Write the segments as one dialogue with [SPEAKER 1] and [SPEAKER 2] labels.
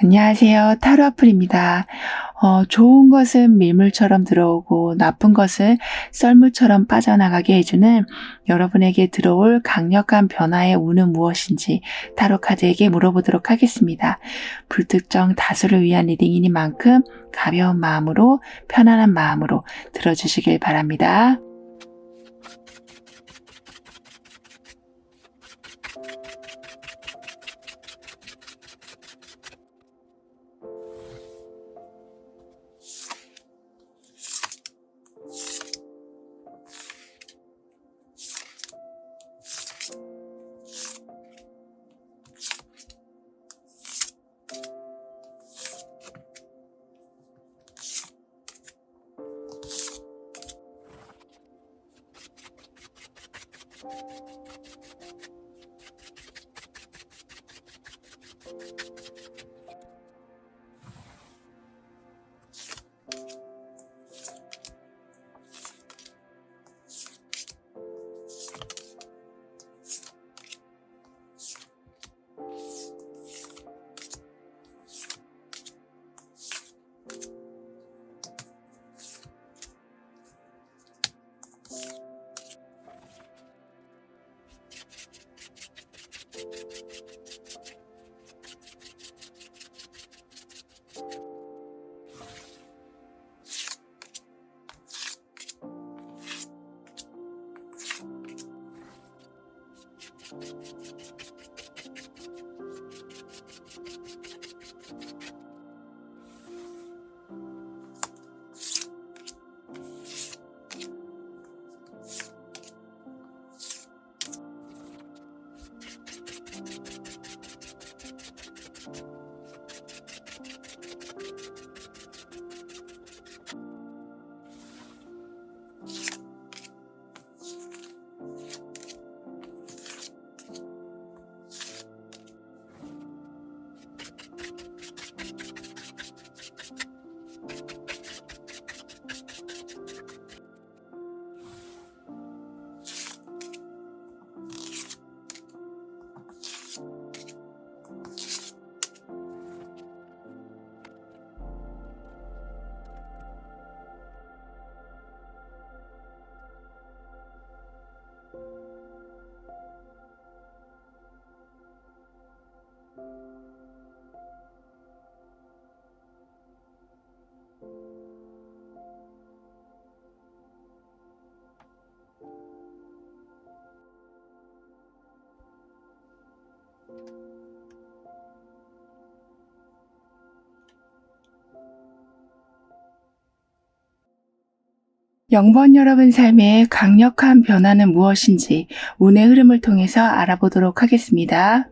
[SPEAKER 1] 안녕하세요. 타로아플입니다. 좋은 것은 밀물처럼 들어오고 나쁜 것은 썰물처럼 빠져나가게 해주는 여러분에게 들어올 강력한 변화의 운은 무엇인지 타로카드에게 물어보도록 하겠습니다. 불특정 다수를 위한 리딩이니만큼 가벼운 마음으로 편안한 마음으로 들어주시길 바랍니다. 영번 여러분 삶의 강력한 변화는 무엇인지 운의 흐름을 통해서 알아보도록 하겠습니다.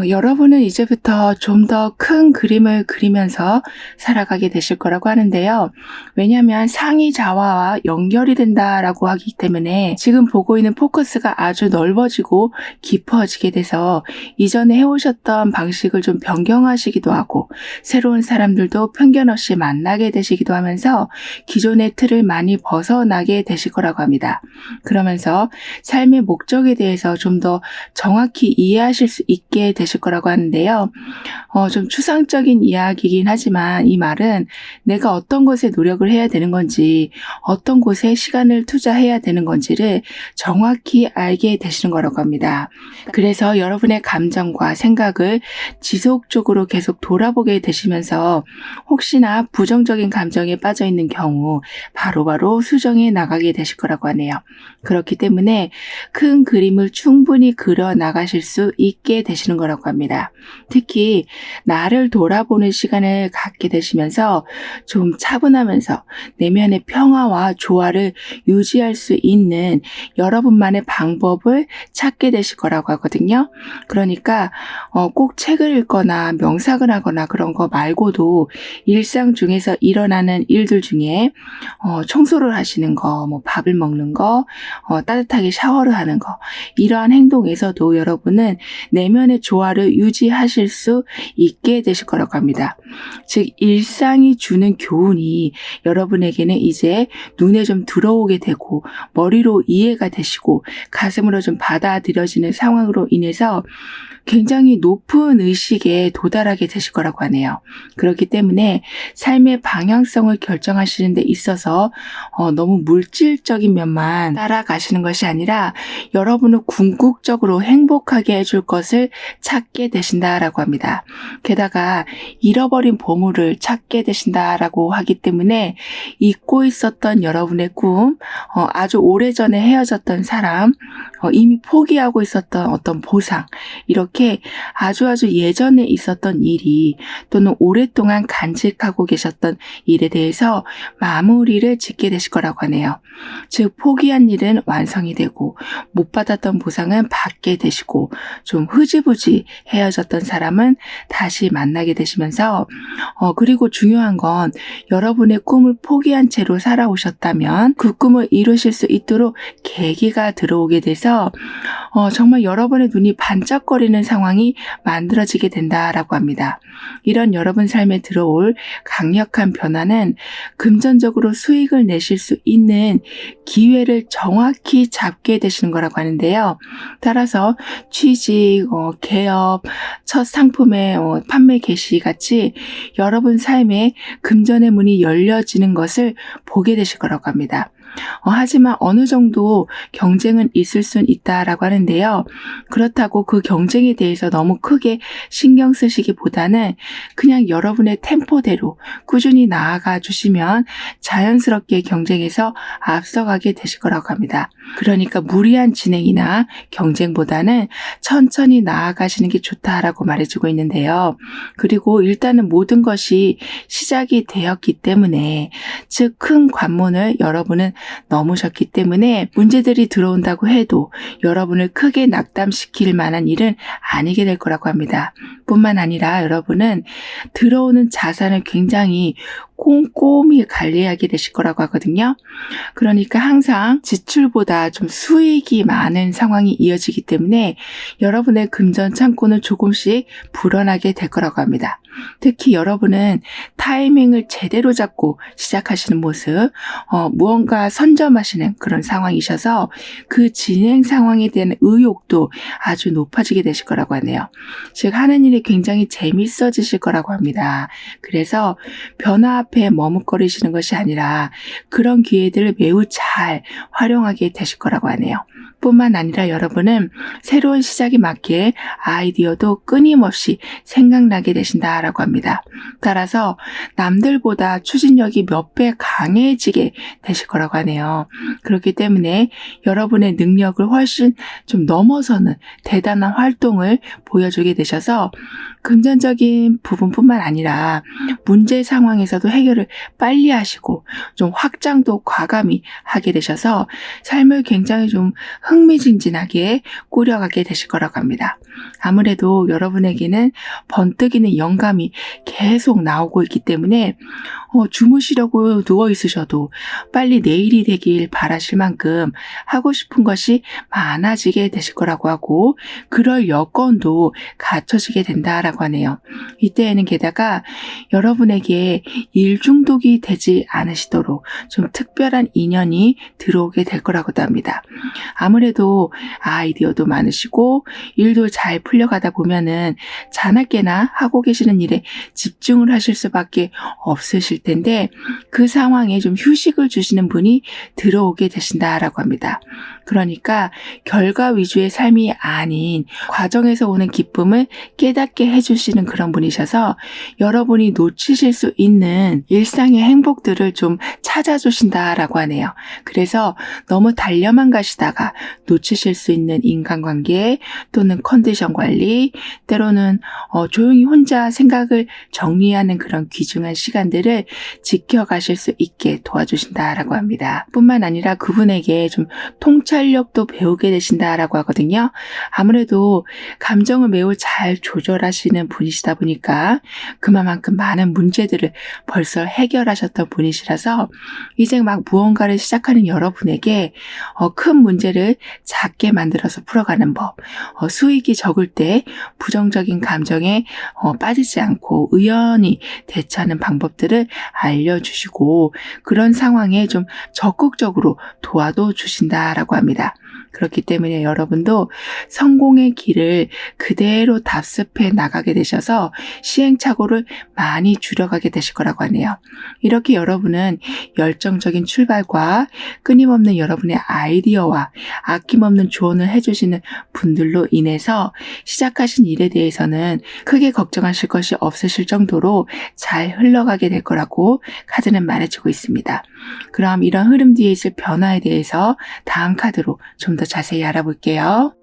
[SPEAKER 1] 여러분은 이제부터 좀 더 큰 그림을 그리면서 살아가게 되실 거라고 하는데요. 왜냐하면 상이 자화와 연결이 된다라고 하기 때문에 지금 보고 있는 포커스가 아주 넓어지고 깊어지게 돼서 이전에 해오셨던 방식을 좀 변경하시기도 하고 새로운 사람들도 편견 없이 만나게 되시기도 하면서 기존의 틀을 많이 벗어나게 되실 거라고 합니다. 그러면서 삶의 목적에 대해서 좀 더 정확히 이해하실 수 있게 되실 거라고 하는데요. 좀 추상적인 이야기이긴 하지만 이 말은 내가 어떤 것에 노력을 해야 되는 건지 어떤 곳에 시간을 투자해야 되는 건지를 정확히 알게 되시는 거라고 합니다. 그래서 여러분의 감정과 생각을 지속적으로 계속 돌아보게 되시면서 혹시나 부정적인 감정에 빠져 있는 경우 바로바로 수정해 나가게 되실 거라고 하네요. 그렇기 때문에 큰 그림을 충분히 그려 나가실 수 있게 되시는 거라고 합니다. 특히 나를 돌아보는 시간을 갖게 되시면서 좀 차분하면서 내면의 평화와 조화를 유지할 수 있는 여러분만의 방법을 찾게 되실 거라고 하거든요. 그러니까 꼭 책을 읽거나 명상을 하거나 그런 거 말고도 일상 중에서 일어나는 일들 중에 청소를 하시는 거, 뭐 밥을 먹는 거, 따뜻하게 샤워를 하는 거, 이러한 행동에서도 여러분은 내면의 조화를 유지하실 수 있게 되실 거라고 합니다. 즉 일상이 주는 교훈이 여러분에게는 이제 눈에 좀 들어오게 되고 머리로 이해가 되시고 가슴으로 좀 받아들여지는 상황으로 인해서 굉장히 높은 의식에 도달하게 되실 거라고 하네요. 그렇기 때문에 삶의 방향성을 결정하시는 데 있어서 너무 물질적인 면만 따라가시는 것이 아니라 여러분을 궁극적으로 행복하게 해줄 것을 찾게 되신다라고 합니다. 게다가 잃어버린 보물을 찾게 되신다라고 하기 때문에 잊고 있었던 여러분의 꿈, 아주 오래전에 헤어졌던 사람, 이미 포기하고 있었던 어떤 보상, 이렇게 아주 예전에 있었던 일이 또는 오랫동안 간직하고 계셨던 일에 대해서 마무리를 짓게 되실 거라고 하네요. 즉 포기한 일은 완성이 되고 못 받았던 보상은 받게 되시고 좀 흐지부지 헤어졌던 사람은 다시 만나게 되시면서 그리고 중요한 건 여러분의 꿈을 포기한 채로 살아오셨다면 그 꿈을 이루실 수 있도록 계기가 들어오게 돼서 정말 여러분의 눈이 반짝거리는 상황이 만들어지게 된다라고 합니다. 이런 여러분 삶에 들어올 강력한 변화는 금전적으로 수익을 내실 수 있는 기회를 정확히 잡게 되시는 거라고 하는데요. 따라서 취직, 개업, 첫 상품의 판매 개시 같이 여러분 삶에 금전의 문이 열려지는 것을 보게 되실 거라고 합니다. 하지만 어느 정도 경쟁은 있을 수는 있다라고 하는데요. 그렇다고 그 경쟁에 대해서 너무 크게 신경 쓰시기보다는 그냥 여러분의 템포대로 꾸준히 나아가 주시면 자연스럽게 경쟁에서 앞서가게 되실 거라고 합니다. 그러니까 무리한 진행이나 경쟁보다는 천천히 나아가시는 게 좋다라고 말해주고 있는데요. 그리고 일단은 모든 것이 시작이 되었기 때문에 즉 큰 관문을 여러분은 넘으셨기 때문에 문제들이 들어온다고 해도 여러분을 크게 낙담시킬 만한 일은 아니게 될 거라고 합니다. 뿐만 아니라 여러분은 들어오는 자산을 굉장히 꼼꼼히 관리하게 되실 거라고 하거든요. 그러니까 항상 지출보다 좀 수익이 많은 상황이 이어지기 때문에 여러분의 금전 창고는 조금씩 불어나게 될 거라고 합니다. 특히 여러분은 타이밍을 제대로 잡고 시작하시는 모습, 무언가 선점하시는 그런 상황이셔서 그 진행 상황에 대한 의욕도 아주 높아지게 되실 거라고 하네요. 즉 하는 일이 굉장히 재밌어지실 거라고 합니다. 그래서 변화 앞에 머뭇거리시는 것이 아니라 그런 기회들을 매우 잘 활용하게 되실 거라고 하네요. 뿐만 아니라 여러분은 새로운 시작에 맞게 아이디어도 끊임없이 생각나게 되신다라고 합니다. 따라서 남들보다 추진력이 몇 배 강해지게 되실 거라고 하네요. 그렇기 때문에 여러분의 능력을 훨씬 좀 넘어서는 대단한 활동을 보여주게 되셔서 금전적인 부분뿐만 아니라 문제 상황에서도 해결을 빨리 하시고 좀 확장도 과감히 하게 되셔서 삶을 굉장히 좀 흥미진진하게 꾸려가게 되실 거라고 합니다. 아무래도 여러분에게는 번뜩이는 영감이 계속 나오고 있기 때문에 주무시려고 누워있으셔도 빨리 내일이 되길 바라실 만큼 하고 싶은 것이 많아지게 되실 거라고 하고 그럴 여건도 갖춰지게 된다라고 하네요. 이때에는 게다가 여러분에게 일 중독이 되지 않으시도록 좀 특별한 인연이 들어오게 될 거라고도 합니다. 아무래도 아이디어도 많으시고 일도 잘 풀려가다 보면은 자나깨나 하고 계시는 일에 집중을 하실 수밖에 없으실 텐데 그 상황에 좀 휴식을 주시는 분이 들어오게 되신다라고 합니다. 그러니까 결과 위주의 삶이 아닌 과정에서 오는 기쁨을 깨닫게 해주시는 그런 분이셔서 여러분이 놓치실 수 있는 일상의 행복들을 좀 찾아주신다라고 하네요. 그래서 너무 달려만 가시다가 놓치실 수 있는 인간관계 또는 컨디션 관리, 때로는 조용히 혼자 생각을 정리하는 그런 귀중한 시간들을 지켜가실 수 있게 도와주신다라고 합니다. 뿐만 아니라 그분에게 좀 통찰력도 배우게 되신다라고 하거든요. 아무래도 감정을 매우 잘 조절하시는 분이시다 보니까 그만큼 많은 문제들을 벌써 해결하셨던 분이시라서 이제 막 무언가를 시작하는 여러분에게 큰 문제를 작게 만들어서 풀어가는 법, 수익이 적을 때 부정적인 감정에 빠지지 않고 의연히 대처하는 방법들을 알려주시고 그런 상황에 좀 적극적으로 도와도 주신다라고 합니다. 그렇기 때문에 여러분도 성공의 길을 그대로 답습해 나가게 되셔서 시행착오를 많이 줄여가게 되실 거라고 하네요. 이렇게 여러분은 열정적인 출발과 끊임없는 여러분의 아이디어와 아낌없는 조언을 해주시는 분들로 인해서 시작하신 일에 대해서는 크게 걱정하실 것이 없으실 정도로 잘 흘러가게 될 거라고 카드는 말해주고 있습니다. 그럼 이런 흐름 뒤에 있을 변화에 대해서 다음 카드로 좀 더 자세히 알아볼게요.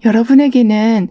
[SPEAKER 1] 여러분에게는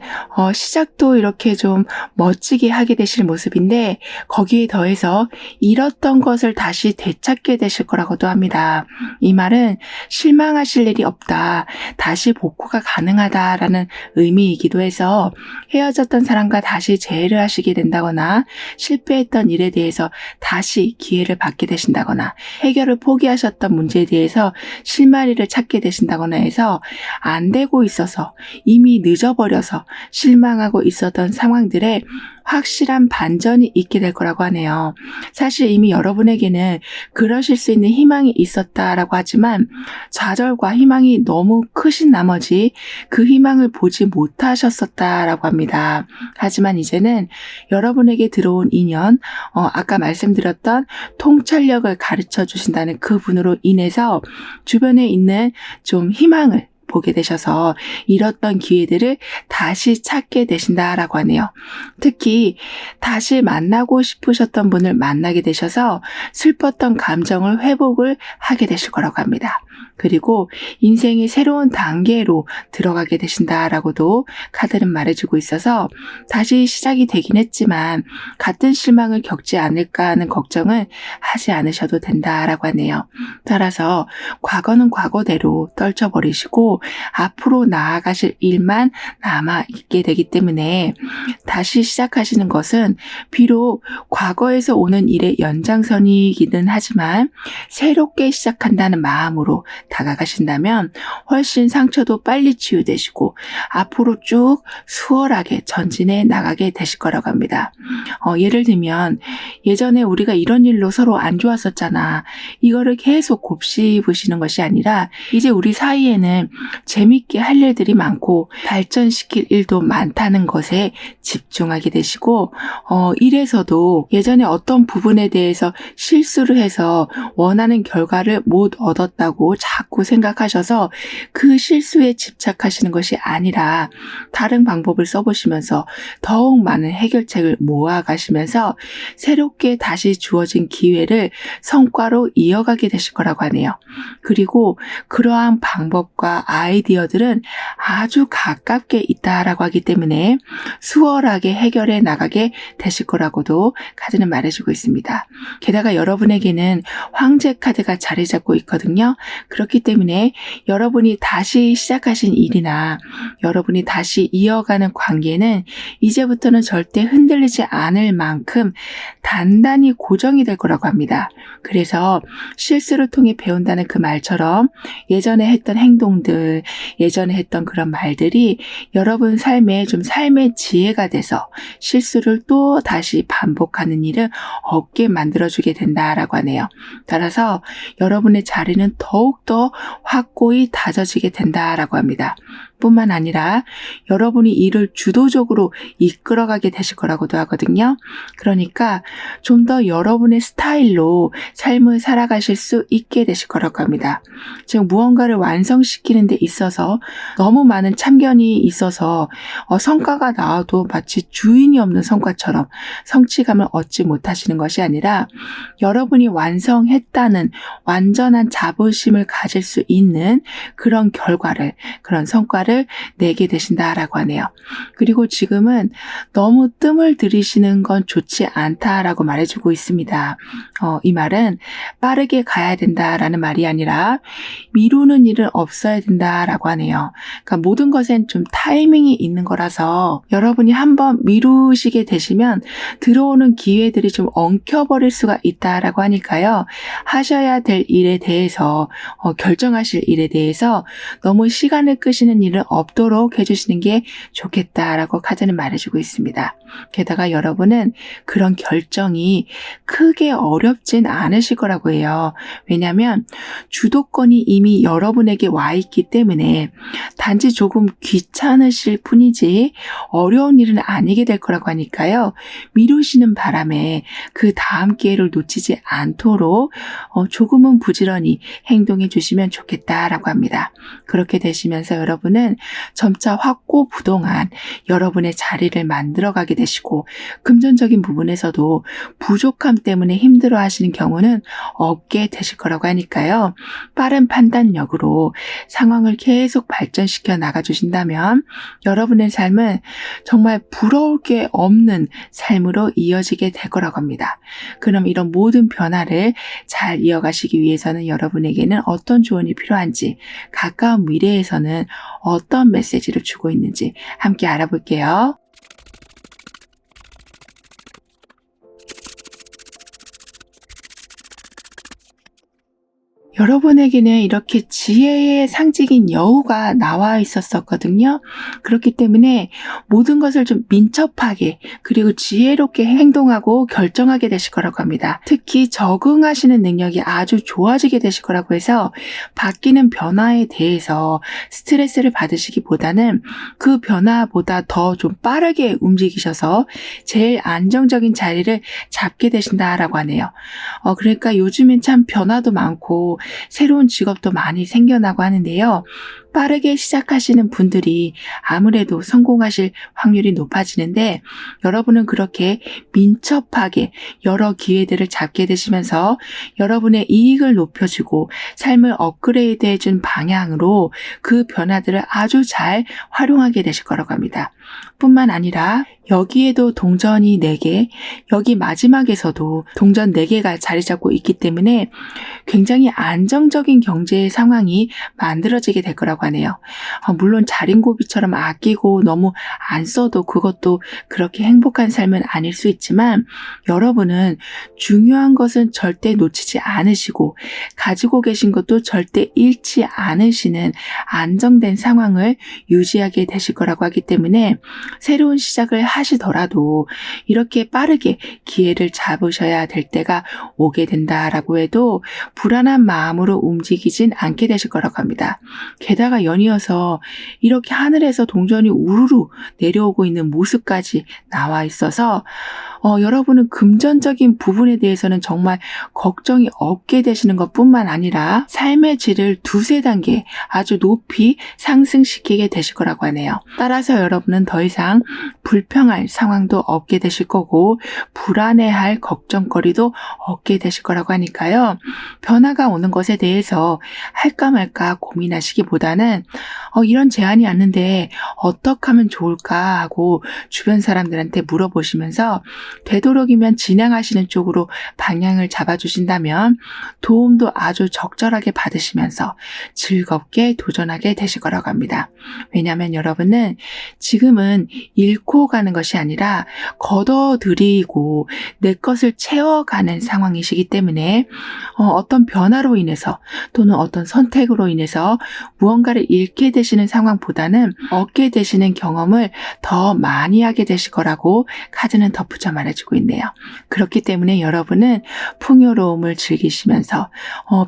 [SPEAKER 1] 시작도 이렇게 좀 멋지게 하게 되실 모습인데 거기에 더해서 잃었던 것을 다시 되찾게 되실 거라고도 합니다. 이 말은 실망하실 일이 없다, 다시 복구가 가능하다라는 의미이기도 해서 헤어졌던 사람과 다시 재회를 하시게 된다거나 실패했던 일에 대해서 다시 기회를 받게 되신다거나 해결을 포기하셨던 문제에 대해서 실마리를 찾게 되신다거나 해서 안 되고 있어서 이미 늦어버려서 실망하고 있었던 상황들에 확실한 반전이 있게 될 거라고 하네요. 사실 이미 여러분에게는 그러실 수 있는 희망이 있었다라고 하지만 좌절과 희망이 너무 크신 나머지 그 희망을 보지 못하셨었다라고 합니다. 하지만 이제는 여러분에게 들어온 인연, 아까 말씀드렸던 통찰력을 가르쳐 주신다는 그 분으로 인해서 주변에 있는 좀 희망을 보게 되셔서 잃었던 기회들을 다시 찾게 되신다라고 하네요. 특히 다시 만나고 싶으셨던 분을 만나게 되셔서 슬펐던 감정을 회복을 하게 되실 거라고 합니다. 그리고 인생의 새로운 단계로 들어가게 되신다라고도 카드는 말해주고 있어서 다시 시작이 되긴 했지만 같은 실망을 겪지 않을까 하는 걱정은 하지 않으셔도 된다라고 하네요. 따라서 과거는 과거대로 떨쳐버리시고 앞으로 나아가실 일만 남아있게 되기 때문에 다시 시작하시는 것은 비록 과거에서 오는 일의 연장선이기는 하지만 새롭게 시작한다는 마음으로 다가가신다면 훨씬 상처도 빨리 치유되시고 앞으로 쭉 수월하게 전진해 나가게 되실 거라고 합니다. 예를 들면 예전에 우리가 이런 일로 서로 안 좋았었잖아. 이거를 계속 곱씹으시는 것이 아니라 이제 우리 사이에는 재밌게 할 일들이 많고 발전시킬 일도 많다는 것에 집중하게 되시고 일에서도 예전에 어떤 부분에 대해서 실수를 해서 원하는 결과를 못 얻었다고 자꾸 생각하셔서 그 실수에 집착하시는 것이 아니라 다른 방법을 써보시면서 더욱 많은 해결책을 모아가시면서 새롭게 다시 주어진 기회를 성과로 이어가게 되실 거라고 하네요. 그리고 그러한 방법과 아이디어들은 아주 가깝게 있다라고 하기 때문에 수월하게 해결해 나가게 되실 거라고도 카드는 말해주고 있습니다. 게다가 여러분에게는 황제 카드가 자리 잡고 있거든요. 그렇기 때문에 여러분이 다시 시작하신 일이나 여러분이 다시 이어가는 관계는 이제부터는 절대 흔들리지 않을 만큼 단단히 고정이 될 거라고 합니다. 그래서 실수를 통해 배운다는 그 말처럼 예전에 했던 행동들, 예전에 했던 그런 말들이 여러분 삶에 좀 삶의 지혜가 돼서 실수를 또 다시 반복하는 일을 없게 만들어주게 된다라고 하네요. 따라서 여러분의 자리는 더욱더 확고히 다져지게 된다라고 합니다. 뿐만 아니라 여러분이 일을 주도적으로 이끌어가게 되실 거라고도 하거든요. 그러니까 좀 더 여러분의 스타일로 삶을 살아가실 수 있게 되실 거라고 합니다. 즉 무언가를 완성시키는 데 있어서 너무 많은 참견이 있어서 성과가 나와도 마치 주인이 없는 성과처럼 성취감을 얻지 못하시는 것이 아니라 여러분이 완성했다는 완전한 자부심을 가질 수 있는 그런 결과를, 그런 성과를 변화를 내게 되신다라고 하네요. 그리고 지금은 너무 뜸을 들이시는 건 좋지 않다라고 말해주고 있습니다. 이 말은 빠르게 가야 된다라는 말이 아니라 미루는 일은 없어야 된다라고 하네요. 그러니까 모든 것엔 좀 타이밍이 있는 거라서 여러분이 한번 미루시게 되시면 들어오는 기회들이 좀 엉켜버릴 수가 있다라고 하니까요. 하셔야 될 일에 대해서 결정하실 일에 대해서 너무 시간을 끄시는 일은 없도록 해주시는 게 좋겠다라고 카드는 말해주고 있습니다. 게다가 여러분은 그런 결정이 크게 어렵진 않으실 거라고 해요. 왜냐하면 주도권이 이미 여러분에게 와 있기 때문에 단지 조금 귀찮으실 뿐이지 어려운 일은 아니게 될 거라고 하니까요. 미루시는 바람에 그 다음 기회를 놓치지 않도록 조금은 부지런히 행동해 주시면 좋겠다라고 합니다. 그렇게 되시면서 여러분은 점차 확고부동한 여러분의 자리를 만들어가게 되시고 금전적인 부분에서도 부족함 때문에 힘들어 하시는 경우는 없게 되실 거라고 하니까요. 빠른 판단력으로 상황을 계속 발전시켜 나가주신다면 여러분의 삶은 정말 부러울 게 없는 삶으로 이어지게 될 거라고 합니다. 그럼 이런 모든 변화를 잘 이어가시기 위해서는 여러분에게는 어떤 조언이 필요한지, 가까운 미래에서는 어떤 메시지를 주고 있는지 함께 알아볼게요. 여러분에게는 이렇게 지혜의 상징인 여우가 나와 있었거든요. 그렇기 때문에 모든 것을 좀 민첩하게 그리고 지혜롭게 행동하고 결정하게 되실 거라고 합니다. 특히 적응하시는 능력이 아주 좋아지게 되실 거라고 해서 바뀌는 변화에 대해서 스트레스를 받으시기보다는 그 변화보다 더 좀 빠르게 움직이셔서 제일 안정적인 자리를 잡게 되신다라고 하네요. 그러니까 요즘엔 참 변화도 많고 새로운 직업도 많이 생겨나고 하는데요. 빠르게 시작하시는 분들이 아무래도 성공하실 확률이 높아지는데 여러분은 그렇게 민첩하게 여러 기회들을 잡게 되시면서 여러분의 이익을 높여주고 삶을 업그레이드해준 방향으로 그 변화들을 아주 잘 활용하게 되실 거라고 합니다. 뿐만 아니라 여기에도 동전이 4개, 여기 마지막에서도 동전 4개가 자리 잡고 있기 때문에 굉장히 안정적인 경제 상황이 만들어지게 될 거라고 하네요. 물론 자린고비처럼 아끼고 너무 안 써도 그것도 그렇게 행복한 삶은 아닐 수 있지만 여러분은 중요한 것은 절대 놓치지 않으시고 가지고 계신 것도 절대 잃지 않으시는 안정된 상황을 유지하게 되실 거라고 하기 때문에 새로운 시작을 하시더라도 이렇게 빠르게 기회를 잡으셔야 될 때가 오게 된다라고 해도 불안한 마음으로 움직이진 않게 되실 거라고 합니다. 게다가 연이어서 이렇게 하늘에서 동전이 우르르 내려오고 있는 모습까지 나와 있어서 여러분은 금전적인 부분에 대해서는 정말 걱정이 없게 되시는 것뿐만 아니라 삶의 질을 2-3단계 아주 높이 상승시키게 되실 거라고 하네요. 따라서 여러분은 더 이상 불평할 상황도 없게 되실 거고 불안해할 걱정거리도 없게 되실 거라고 하니까요. 변화가 오는 것에 대해서 할까 말까 고민하시기보다는 이런 제안이 왔는데 어떻게 하면 좋을까 하고 주변 사람들한테 물어보시면서 되도록이면 진행하시는 쪽으로 방향을 잡아주신다면 도움도 아주 적절하게 받으시면서 즐겁게 도전하게 되실 거라고 합니다. 왜냐하면 여러분은 지금은 잃고 가는 것이 아니라 걷어들이고 내 것을 채워가는 상황이시기 때문에 어떤 변화로 인해서 또는 어떤 선택으로 인해서 무언가를 잃게 되시는 상황보다는 얻게 되시는 경험을 더 많이 하게 되실 거라고 카드는 덧붙여 말해주고 있네요. 그렇기 때문에 여러분은 풍요로움을 즐기시면서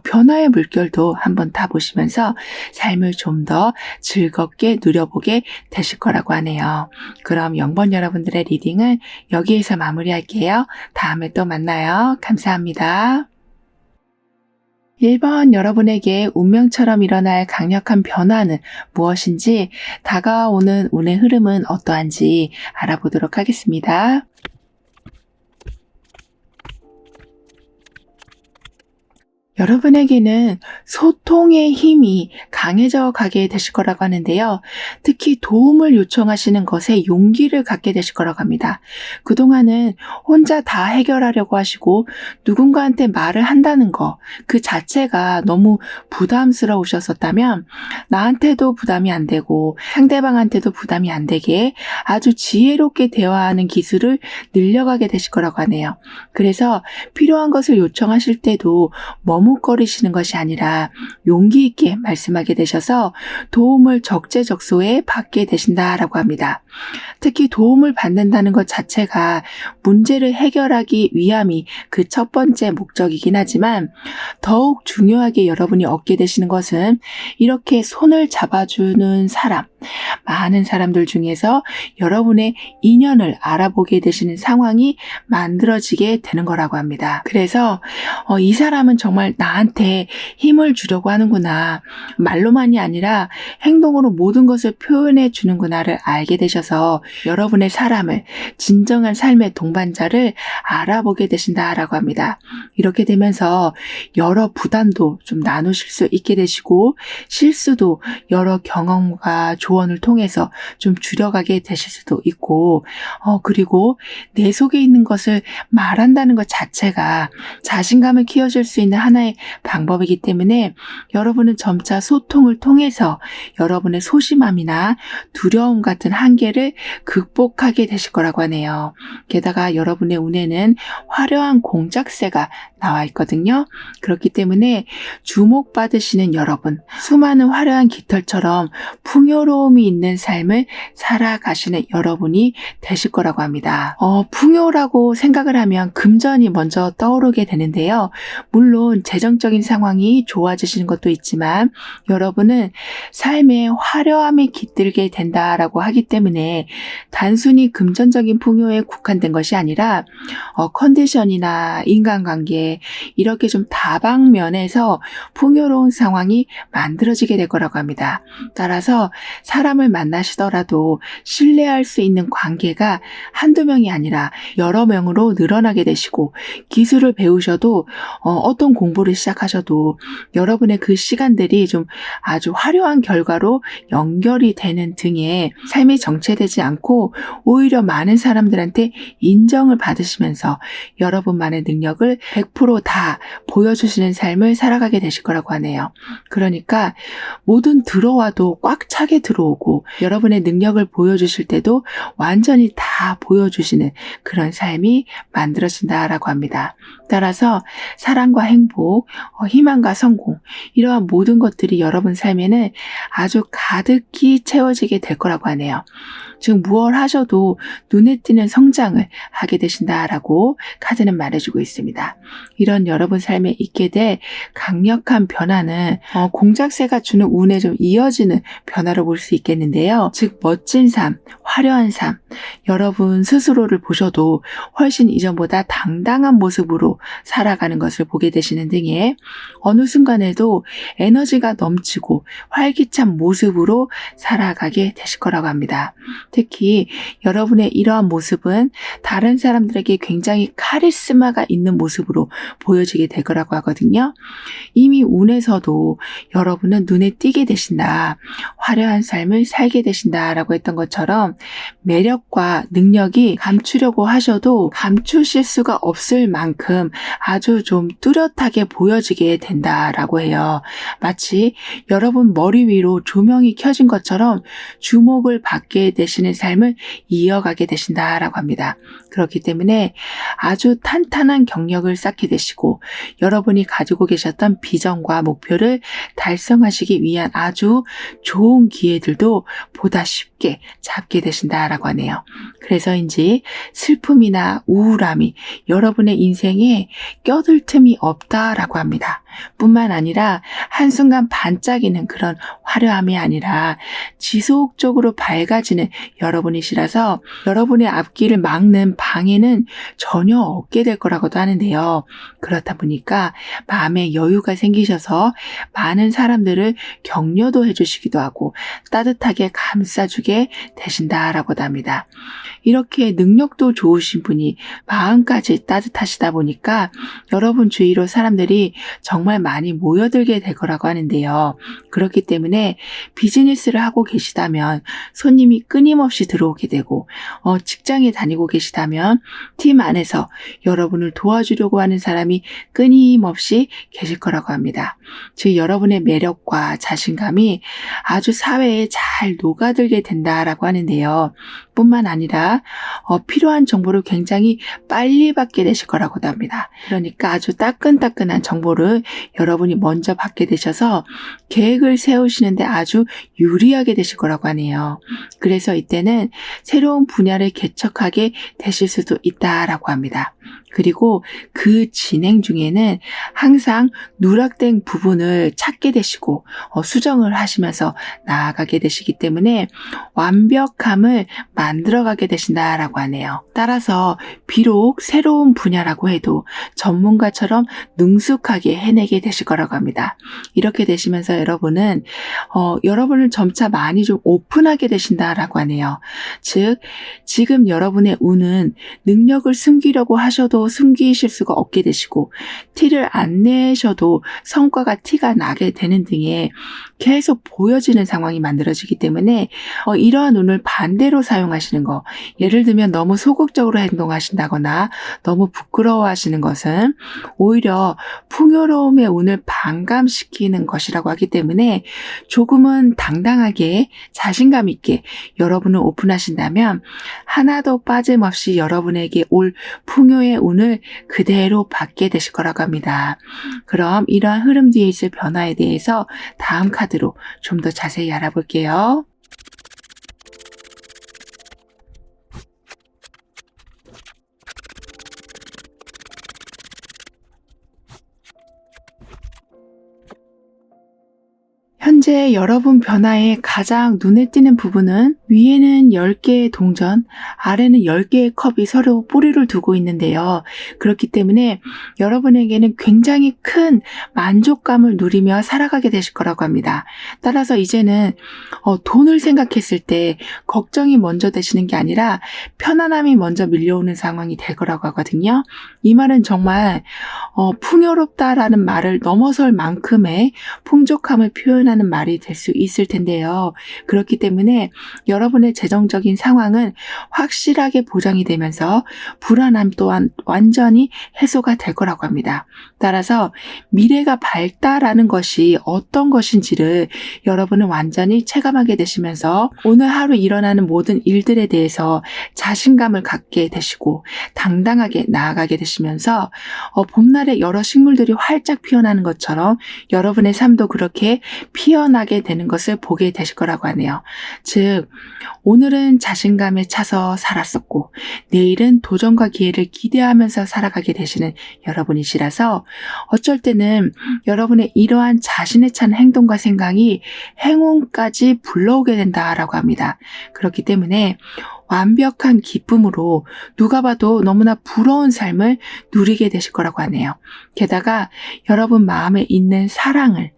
[SPEAKER 1] 변화의 물결도 한번 타보시면서 삶을 좀 더 즐겁게 누려보게 되실 거라고 하네요. 그럼 0번 여러분들의 리딩은 여기에서 마무리할게요. 다음에 또 만나요. 감사합니다. 1번 여러분에게 운명처럼 일어날 강력한 변화는 무엇인지 다가오는 운의 흐름은 어떠한지 알아보도록 하겠습니다. 여러분에게는 소통의 힘이 강해져 가게 되실 거라고 하는데요. 특히 도움을 요청하시는 것에 용기를 갖게 되실 거라고 합니다. 그동안은 혼자 다 해결하려고 하시고 누군가한테 말을 한다는 거, 그 자체가 너무 부담스러우셨었다면 나한테도 부담이 안 되고 상대방한테도 부담이 안 되게 아주 지혜롭게 대화하는 기술을 늘려가게 되실 거라고 하네요. 그래서 필요한 것을 요청하실 때도 머뭇거리시는 것이 아니라 용기 있게 말씀하게 되셔서 도움을 적재적소에 받게 되신다라고 합니다. 특히 도움을 받는다는 것 자체가 문제를 해결하기 위함이 그 첫 번째 목적이긴 하지만 더욱 중요하게 여러분이 얻게 되시는 것은 이렇게 손을 잡아주는 사람, 많은 사람들 중에서 여러분의 인연을 알아보게 되시는 상황이 만들어지게 되는 거라고 합니다. 그래서 이 사람은 정말 나한테 힘을 주려고 하는구나. 말로만이 아니라 행동으로 모든 것을 표현해 주는구나를 알게 되셔서 여러분의 사람을, 진정한 삶의 동반자를 알아보게 되신다라고 합니다. 이렇게 되면서 여러 부담도 좀 나누실 수 있게 되시고 실수도 여러 경험과 조언을 통해서 좀 줄여가게 되실 수도 있고 그리고 내 속에 있는 것을 말한다는 것 자체가 자신감을 키워줄 수 있는 하나의 방법이기 때문에 여러분은 점차 소통을 통해서 여러분의 소심함이나 두려움 같은 한계를 극복하게 되실 거라고 하네요. 게다가 여러분의 운에는 화려한 공작새가 나와 있거든요. 그렇기 때문에 주목받으시는 여러분, 수많은 화려한 깃털처럼 풍요로움이 있는 삶을 살아가시는 여러분이 되실 거라고 합니다. 풍요라고 생각을 하면 금전이 먼저 떠오르게 되는데요. 물론 재정적인 상황이 좋아지시는 것도 있지만 여러분은 삶의 화려함이 깃들게 된다라고 하기 때문에 단순히 금전적인 풍요에 국한된 것이 아니라 컨디션이나 인간관계 이렇게 좀 다방면에서 풍요로운 상황이 만들어지게 될 거라고 합니다. 따라서 사람을 만나시더라도 신뢰할 수 있는 관계가 한두 명이 아니라 여러 명으로 늘어나게 되시고 기술을 배우셔도 어떤 공부를 시작하셔도 여러분의 그 시간들이 좀 아주 화려한 결과로 연결이 되는 등의 삶이 정체되지 않고 오히려 많은 사람들한테 인정을 받으시면서 여러분만의 능력을 100%다 보여주시는 삶을 살아가게 되실 거라고 하네요. 그러니까 뭐든 들어와도 꽉 차게 들어오고 여러분의 능력을 보여주실 때도 완전히 다 보여주시는 그런 삶이 만들어진다라고 합니다. 따라서 사랑과 행복, 희망과 성공 이러한 모든 것들이 여러분 삶에는 아주 가득히 채워지게 될 거라고 하네요. 즉 무엇 하셔도 눈에 띄는 성장을 하게 되신다라고 카드는 말해주고 있습니다. 이런 여러분 삶에 있게 될 강력한 변화는 공작새가 주는 운에 좀 이어지는 변화로 볼 수 있겠는데요. 즉 멋진 삶, 화려한 삶, 여러분 스스로를 보셔도 훨씬 이전보다 당당한 모습으로 살아가는 것을 보게 되시는 등의 어느 순간에도 에너지가 넘치고 활기찬 모습으로 살아가게 되실 거라고 합니다. 특히 여러분의 이러한 모습은 다른 사람들에게 굉장히 카리스마가 있는 모습으로 보여지게 될 거라고 하거든요. 이미 운에서도 여러분은 눈에 띄게 되신다. 화려한 삶을 살게 되신다라고 했던 것처럼 매력과 능력이 감추려고 하셔도 감추실 수가 없을 만큼 아주 좀 뚜렷하게 보여지게 된다라고 해요. 마치 여러분 머리 위로 조명이 켜진 것처럼 주목을 받게 되시는 삶을 이어가게 되신다라고 합니다. 그렇기 때문에 아주 탄탄한 경력을 쌓게 되시고 여러분이 가지고 계셨던 비전과 목표를 달성하시기 위한 아주 좋은 기회들도 보다 쉽게 잡게 되신다라고 하네요. 그래서인지 슬픔이나 우울함이 여러분의 인생에 껴들 틈이 없다라고 합니다. 뿐만 아니라 한순간 반짝이는 그런 화려함이 아니라 지속적으로 밝아지는 여러분이시라서 여러분의 앞길을 막는 방해는 전혀 없게 될 거라고도 하는데요. 그렇다 보니까 마음에 여유가 생기셔서 많은 사람들을 격려도 해주시기도 하고 따뜻하게 감싸주게 되신다라고도 합니다. 이렇게 능력도 좋으신 분이 마음까지 따뜻하시다 보니까 여러분 주위로 사람들이 정말 정말 많이 모여들게 될 거라고 하는데요. 그렇기 때문에 비즈니스를 하고 계시다면 손님이 끊임없이 들어오게 되고 직장에 다니고 계시다면 팀 안에서 여러분을 도와주려고 하는 사람이 끊임없이 계실 거라고 합니다. 즉 여러분의 매력과 자신감이 아주 사회에 잘 녹아들게 된다라고 하는데요. 뿐만 아니라 필요한 정보를 굉장히 빨리 받게 되실 거라고도 합니다. 그러니까 아주 따끈따끈한 정보를 여러분이 먼저 받게 되셔서 계획을 세우시는데 아주 유리하게 되실 거라고 하네요. 그래서 이때는 새로운 분야를 개척하게 되실 수도 있다라고 합니다. 그리고 그 진행 중에는 항상 누락된 부분을 찾게 되시고 수정을 하시면서 나아가게 되시기 때문에 완벽함을 만들어가게 되신다라고 하네요. 따라서 비록 새로운 분야라고 해도 전문가처럼 능숙하게 해내게 되실 거라고 합니다. 이렇게 되시면서 여러분은 여러분을 점차 많이 좀 오픈하게 되신다라고 하네요. 즉 지금 여러분의 운은 능력을 숨기려고 하셔도 숨기실 수가 없게 되시고 티를 안 내셔도 성과가 티가 나게 되는 등의 계속 보여지는 상황이 만들어지기 때문에 이러한 운을 반대로 사용하시는 거, 예를 들면 너무 소극적으로 행동하신다거나 너무 부끄러워하시는 것은 오히려 풍요로움의 운을 반감시키는 것이라고 하기 때문에 조금은 당당하게 자신감 있게 여러분을 오픈하신다면 하나도 빠짐없이 여러분에게 올 풍요의 운을 그대로 받게 되실 거라고 합니다. 그럼 이러한 흐름 뒤에 있을 변화에 대해서 다음 카드로 좀 더 자세히 알아볼게요. 현재 여러분 변화에 가장 눈에 띄는 부분은 위에는 10개의 동전, 아래는 10개의 컵이 서로 뿌리를 두고 있는데요. 그렇기 때문에 여러분에게는 굉장히 큰 만족감을 누리며 살아가게 되실 거라고 합니다. 따라서 이제는 돈을 생각했을 때 걱정이 먼저 되시는 게 아니라 편안함이 먼저 밀려오는 상황이 될 거라고 하거든요. 이 말은 정말 풍요롭다라는 말을 넘어설 만큼의 풍족함을 표현하는 말이 될 수 있을 텐데요. 그렇기 때문에 여러분의 재정적인 상황은 확실하게 보장이 되면서 불안함 또한 완전히 해소가 될 거라고 합니다. 따라서 미래가 밝다라는 것이 어떤 것인지를 여러분은 완전히 체감하게 되시면서 오늘 하루 일어나는 모든 일들에 대해서 자신감을 갖게 되시고 당당하게 나아가게 되시면서 봄날에 여러 식물들이 활짝 피어나는 것처럼 여러분의 삶도 그렇게 피어나게 되는 것을 보게 되실 거라고 하네요. 즉 오늘은 자신감에 차서 살았었고 내일은 도전과 기회를 기대하면서 살아가게 되시는 여러분이시라서 어쩔 때는 여러분의 이러한 자신에 찬 행동과 생각이 행운까지 불러오게 된다라고 합니다. 그렇기 때문에 완벽한 기쁨으로 누가 봐도 너무나 부러운 삶을 누리게 되실 거라고 하네요. 게다가 여러분 마음에 있는 사랑을,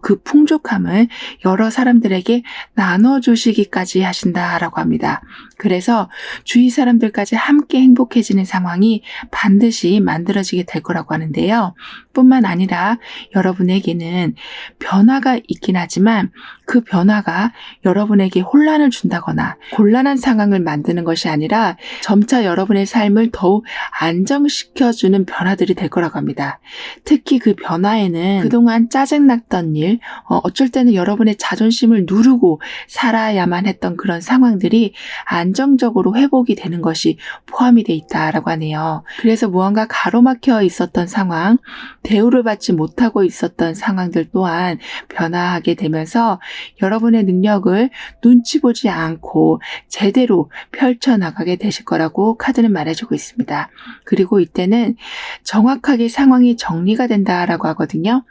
[SPEAKER 1] 그 풍족함을 여러 사람들에게 나눠주시기까지 하신다라고 합니다. 그래서 주위 사람들까지 함께 행복해지는 상황이 반드시 만들어지게 될 거라고 하는데요. 뿐만 아니라 여러분에게는 변화가 있긴 하지만 그 변화가 여러분에게 혼란을 준다거나 곤란한 상황을 만드는 것이 아니라 점차 여러분의 삶을 더욱 안정시켜주는 변화들이 될 거라고 합니다. 특히 그 변화에는 그동안 짜증났던 일, 어쩔 때는 여러분의 자존심을 누르고 살아야만 했던 그런 상황들이 안정적으로 회복이 되는 것이 포함이 돼 있다라고 하네요. 그래서 무언가 가로막혀 있었던 상황, 대우를 받지 못하고 있었던 상황들 또한 변화하게 되면서 여러분의 능력을 눈치 보지 않고 제대로 펼쳐나가게 되실 거라고 카드는 말해주고 있습니다. 그리고 이때는 정확하게 상황이 정리가 된다라고 하거든요.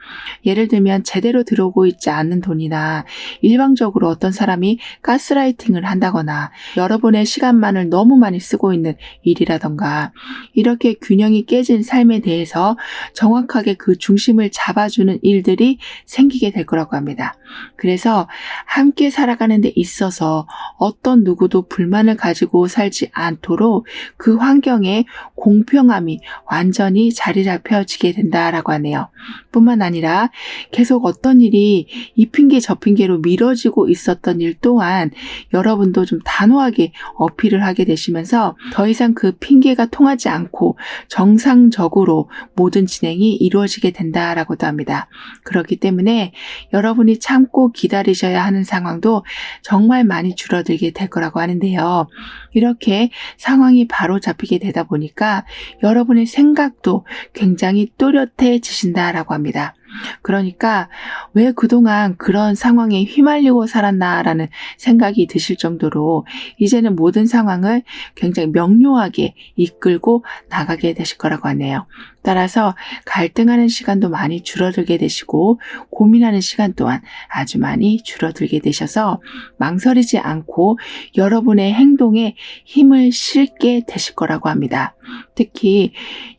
[SPEAKER 1] 예를 들면 제대로 들어오고 있지 않는 돈이나 일방적으로 어떤 사람이 가스라이팅을 한다거나 여러분의 시간만을 너무 많이 쓰고 있는 일이라던가 이렇게 균형이 깨진 삶에 대해서 정확하게 그 중심을 잡아주는 일들이 생기게 될 거라고 합니다. 그래서 함께 살아가는 데 있어서 어떤 누구도 불만을 가지고 살지 않도록 그 환경에 공평함이 완전히 자리 잡혀지게 된다라고 하네요. 뿐만 아니라 계속 어떤 일이 이 핑계 저 핑계로 미뤄지고 있었던 일 또한 여러분도 좀 단호하게 어필을 하게 되시면서 더 이상 그 핑계가 통하지 않고 정상적으로 모든 진행이 이루어지게 된다라고도 합니다. 그렇기 때문에 여러분이 참고 기다리셔야 하는 상황도 정말 많이 줄어들게 될 거라고 하는데요. 이렇게 상황이 바로 잡히게 되다 보니까 여러분의 생각도 굉장히 또렷해지신다라고 합니다. 그러니까 왜 그동안 그런 상황에 휘말리고 살았나라는 생각이 드실 정도로 이제는 모든 상황을 굉장히 명료하게 이끌고 나가게 되실 거라고 하네요. 따라서 갈등하는 시간도 많이 줄어들게 되시고 고민하는 시간 또한 아주 많이 줄어들게 되셔서 망설이지 않고 여러분의 행동에 힘을 실게 되실 거라고 합니다. 특히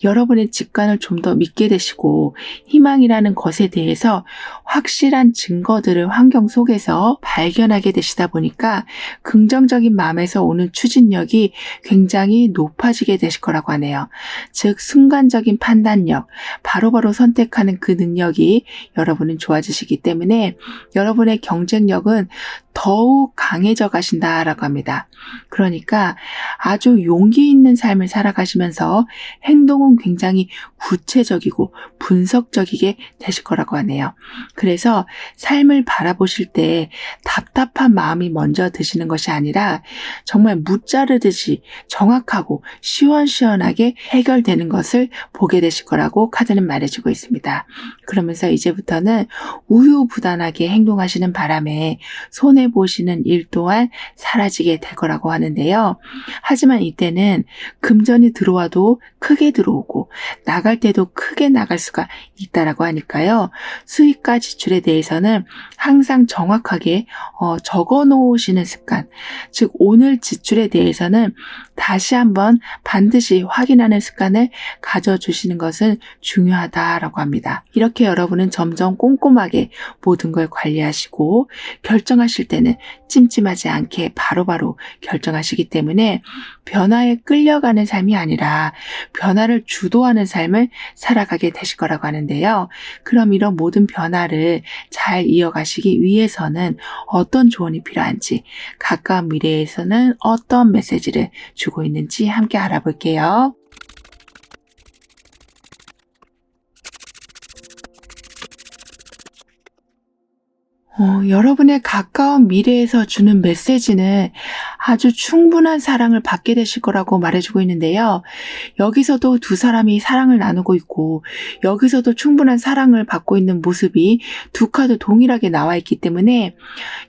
[SPEAKER 1] 여러분의 직관을 좀 더 믿게 되시고 희망이라는 것에 대해서 확실한 증거들을 환경 속에서 발견하게 되시다 보니까 긍정적인 마음에서 오는 추진력이 굉장히 높아지게 되실 거라고 하네요. 즉 순간적인 판단력, 바로바로 선택하는 그 능력이 여러분은 좋아지시기 때문에 여러분의 경쟁력은 더욱 강해져 가신다라고 합니다. 그러니까 아주 용기 있는 삶을 살아가시면서 행동은 굉장히 구체적이고 분석적이게 되실 거라고 하네요. 그래서 삶을 바라보실 때 답답한 마음이 먼저 드시는 것이 아니라 정말 무자르듯이 정확하고 시원시원하게 해결되는 것을 보게 되실 거라고 카드는 말해주고 있습니다. 그러면서 이제부터는 우유부단하게 행동하시는 바람에 손해보시는 일 또한 사라지게 될 거라고 하는데요. 하지만 이때는 금전이 들어와도 크게 들어오고 나갈 때도 크게 나갈 수가 있다라고 하니까요. 수익과 지출에 대해서는 항상 정확하게 적어 놓으시는 습관, 즉 오늘 지출에 대해서는 다시 한번 반드시 확인하는 습관을 가져주시는 것은 중요하다라고 합니다. 이렇게 여러분은 점점 꼼꼼하게 모든 걸 관리하시고 결정하실 때는 찜찜하지 않게 바로바로 결정하시기 때문에 변화에 끌려가는 삶이 아니라 변화를 주도하는 삶을 살아가게 되실 거라고 하는데요. 그럼 이런 모든 변화를 잘 이어가시기 위해서는 어떤 조언이 필요한지, 가까운 미래에서는 어떤 메시지를 주고 있는지 함께 알아볼게요. 여러분의 가까운 미래에서 주는 메시지는 아주 충분한 사랑을 받게 되실 거라고 말해주고 있는데요. 여기서도 두 사람이 사랑을 나누고 있고 여기서도 충분한 사랑을 받고 있는 모습이 두 카드 동일하게 나와 있기 때문에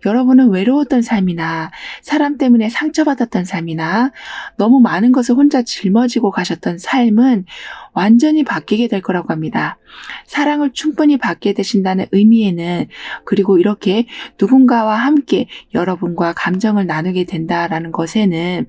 [SPEAKER 1] 여러분은 외로웠던 삶이나 사람 때문에 상처받았던 삶이나 너무 많은 것을 혼자 짊어지고 가셨던 삶은 완전히 바뀌게 될 거라고 합니다. 사랑을 충분히 받게 되신다는 의미에는, 그리고 이렇게 누군가와 함께 여러분과 감정을 나누게 된다라는 것에는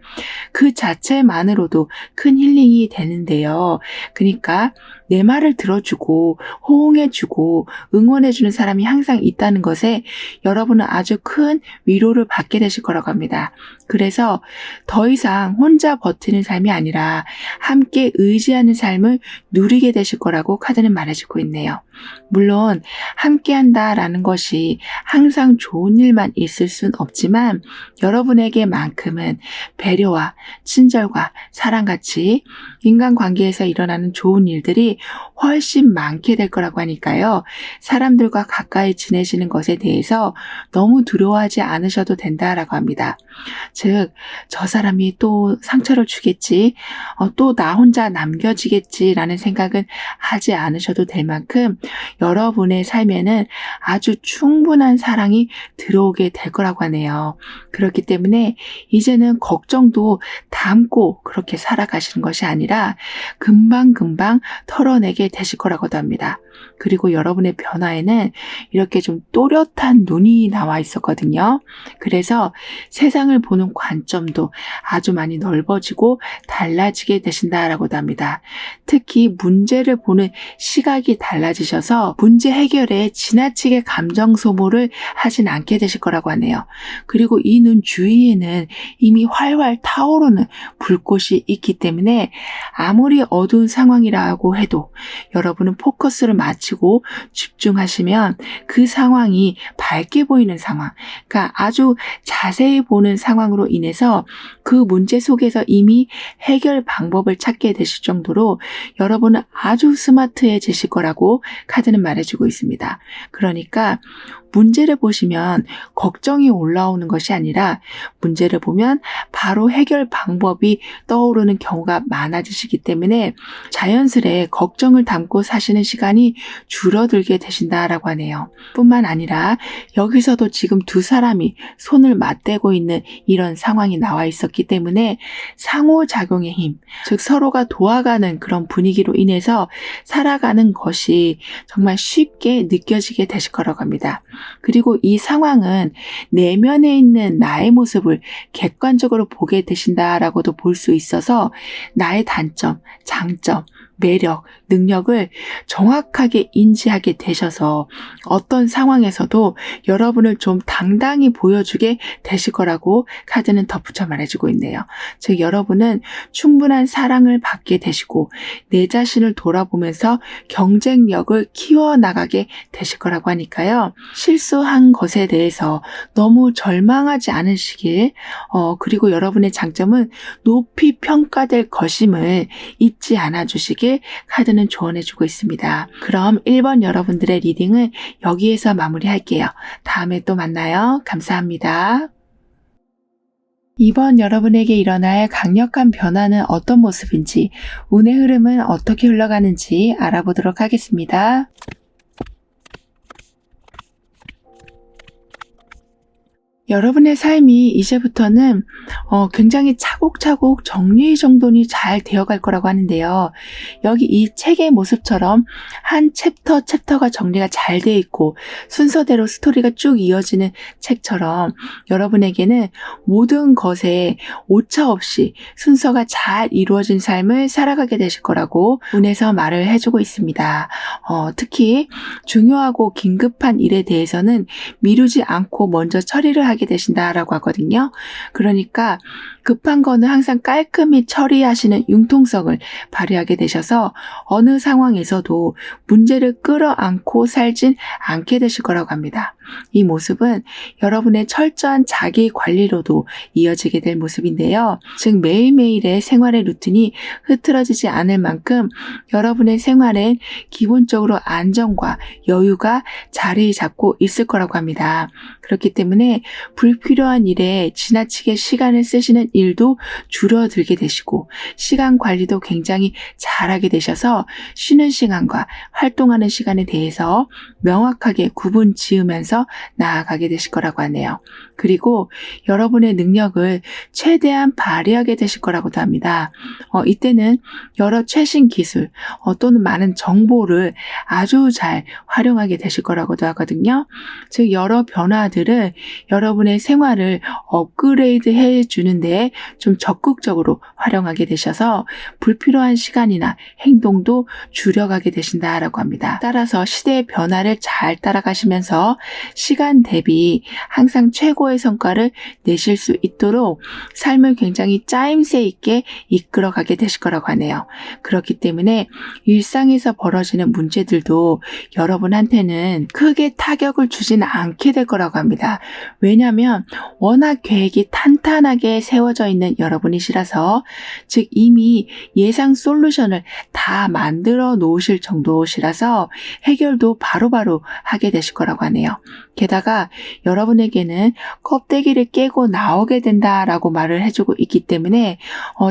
[SPEAKER 1] 그 자체만으로도 큰 힐링이 되는데요. 그러니까 내 말을 들어주고 호응해주고 응원해주는 사람이 항상 있다는 것에 여러분은 아주 큰 위로를 받게 되실 거라고 합니다. 그래서 더 이상 혼자 버티는 삶이 아니라 함께 의지하는 삶을 누리게 되실 거라고 카드는 말해주고 있네요. 물론 함께 한다라는 것이 항상 좋은 일만 있을 순 없지만 여러분에게만큼은 배려와 친절과 사랑같이 인간관계에서 일어나는 좋은 일들이 훨씬 많게 될 거라고 하니까요. 사람들과 가까이 지내시는 것에 대해서 너무 두려워하지 않으셔도 된다라고 합니다. 즉, 저 사람이 또 상처를 주겠지, 또 나 혼자 남겨지겠지라는 생각은 하지 않으셔도 될 만큼 여러분의 삶에는 아주 충분한 사랑이 들어오게 될 거라고 하네요. 그렇기 때문에 이제는 걱정도 담고 그렇게 살아가시는 것이 아니라 금방금방 털어내게 되실 거라고도 합니다. 그리고 여러분의 변화에는 이렇게 좀 또렷한 눈이 나와 있었거든요. 그래서 세상을 보는 관점도 아주 많이 넓어지고 달라지게 되신다라고도 합니다. 특히 문제를 보는 시각이 달라지셔서 문제 해결에 지나치게 감정 소모를 하진 않게 되실 거라고 하네요. 그리고 이 눈 주위에는 이미 활활 타오르는 불꽃이 있기 때문에 아무리 어두운 상황이라고 해도 여러분은 포커스를 맞추고 집중하시면 그 상황이 밝게 보이는 상황, 그러니까 아주 자세히 보는 상황으로 인해서 그 문제 속에서 이미 해결 방법을 찾게 되실 정도로 여러분은 아주 스마트해지실 거라고 카드는 말해주고 있습니다. 그러니까 문제를 보시면 걱정이 올라오는 것이 아니라 문제를 보면 바로 해결 방법이 떠오르는 경우가 많아지시기 때문에 자연스레 걱정을 담고 사시는 시간이 줄어들게 되신다라고 하네요. 뿐만 아니라 여기서도 지금 두 사람이 손을 맞대고 있는 이런 상황이 나와 있었기 때문에 상호작용의 힘, 즉 서로가 도와가는 그런 분위기로 인해서 살아가는 것이 정말 쉽게 느껴지게 되실 거라고 합니다. 그리고 이 상황은 내면에 있는 나의 모습을 객관적으로 보게 되신다라고도 볼 수 있어서 나의 단점, 장점, 매력, 능력을 정확하게 인지하게 되셔서 어떤 상황에서도 여러분을 좀 당당히 보여주게 되실 거라고 카드는 덧붙여 말해주고 있네요. 즉 여러분은 충분한 사랑을 받게 되시고 내 자신을 돌아보면서 경쟁력을 키워나가게 되실 거라고 하니까요. 실수한 것에 대해서 너무 절망하지 않으시길 그리고 여러분의 장점은 높이 평가될 것임을 잊지 않아 주시길 카드는 조언해주고 있습니다. 그럼 1번 여러분들의 리딩은 여기에서 마무리할게요. 다음에 또 만나요. 감사합니다. 2번 여러분에게 일어날 강력한 변화는 어떤 모습인지, 운의 흐름은 어떻게 흘러가는지 알아보도록 하겠습니다. 여러분의 삶이 이제부터는 굉장히 차곡차곡 정리정돈이 잘 되어갈 거라고 하는데요. 여기 이 책의 모습처럼 한 챕터가 정리가 잘 되어 있고 순서대로 스토리가 쭉 이어지는 책처럼 여러분에게는 모든 것에 오차 없이 순서가 잘 이루어진 삶을 살아가게 되실 거라고 운에서 말을 해주고 있습니다. 특히 중요하고 긴급한 일에 대해서는 미루지 않고 먼저 처리를 하게 되신다라고 하거든요. 그러니까 급한 거는 항상 깔끔히 처리하시는 융통성을 발휘하게 되셔서 어느 상황에서도 문제를 끌어안고 살진 않게 되실 거라고 합니다. 이 모습은 여러분의 철저한 자기 관리로도 이어지게 될 모습인데요. 즉 매일매일의 생활의 루틴이 흐트러지지 않을 만큼 여러분의 생활엔 기본적으로 안정과 여유가 자리 잡고 있을 거라고 합니다. 그렇기 때문에 불필요한 일에 지나치게 시간을 쓰시는 일도 줄어들게 되시고 시간 관리도 굉장히 잘하게 되셔서 쉬는 시간과 활동하는 시간에 대해서 명확하게 구분 지으면서 나아가게 되실 거라고 하네요. 그리고 여러분의 능력을 최대한 발휘하게 되실 거라고도 합니다. 이때는 여러 최신 기술 또는 많은 정보를 아주 잘 활용하게 되실 거라고도 하거든요. 즉 여러 변화들을 여러분의 생활을 업그레이드 해주는데 좀 적극적으로 활용하게 되셔서 불필요한 시간이나 행동도 줄여가게 되신다라고 합니다. 따라서 시대의 변화를 잘 따라가시면서 시간 대비 항상 최고의 성과를 내실 수 있도록 삶을 굉장히 짜임새 있게 이끌어가게 되실 거라고 하네요. 그렇기 때문에 일상에서 벌어지는 문제들도 여러분한테는 크게 타격을 주지는 않게 될 거라고 합니다. 왜냐하면 워낙 계획이 탄탄하게 세워져 있는 여러분이시라서 즉 이미 예상 솔루션을 다 만들어 놓으실 정도시라서 해결도 바로바로 하게 되실 거라고 하네요. 게다가 여러분에게는 껍데기를 깨고 나오게 된다라고 말을 해주고 있기 때문에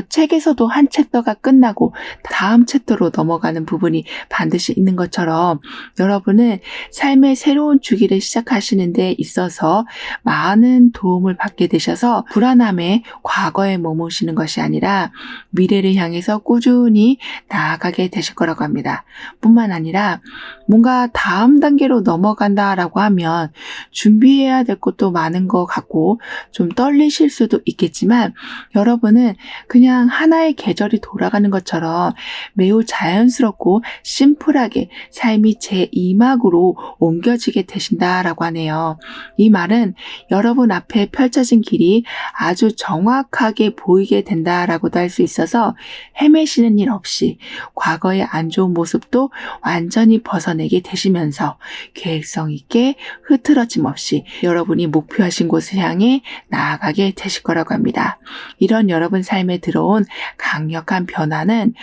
[SPEAKER 1] 책에서도 한 챕터가 끝나고 다음 챕터로 넘어가는 부분이 반드시 있는 것처럼 여러분은 삶의 새로운 주기를 시작하시는 데 있어서 많은 도움을 받게 되셔서 불안함에 과거에 머무시는 것이 아니라 미래를 향해서 꾸준히 나아가게 되실 거라고 합니다. 뿐만 아니라 뭔가 다음 단계로 넘어간다라고 하면 준비해야 될 것도 많은 것 같고 좀 떨리실 수도 있겠지만 여러분은 그냥 하나의 계절이 돌아가는 것처럼 매우 자연스럽고 심플하게 삶이 제2막으로 옮겨지게 되신다라고 하네요. 이 말은 여러분 앞에 펼쳐진 길이 아주 정확하게 보이게 된다라고도 할 수 있어서 헤매시는 일 없이 과거의 안 좋은 모습도 완전히 벗어내게 되시면서 계획성 있게 흐트러짐 없이 여러분이 목표하신 곳을 향해 나아가게 되실 거라고 합니다. 이런 여러분 삶에 들어온 강력한 변화는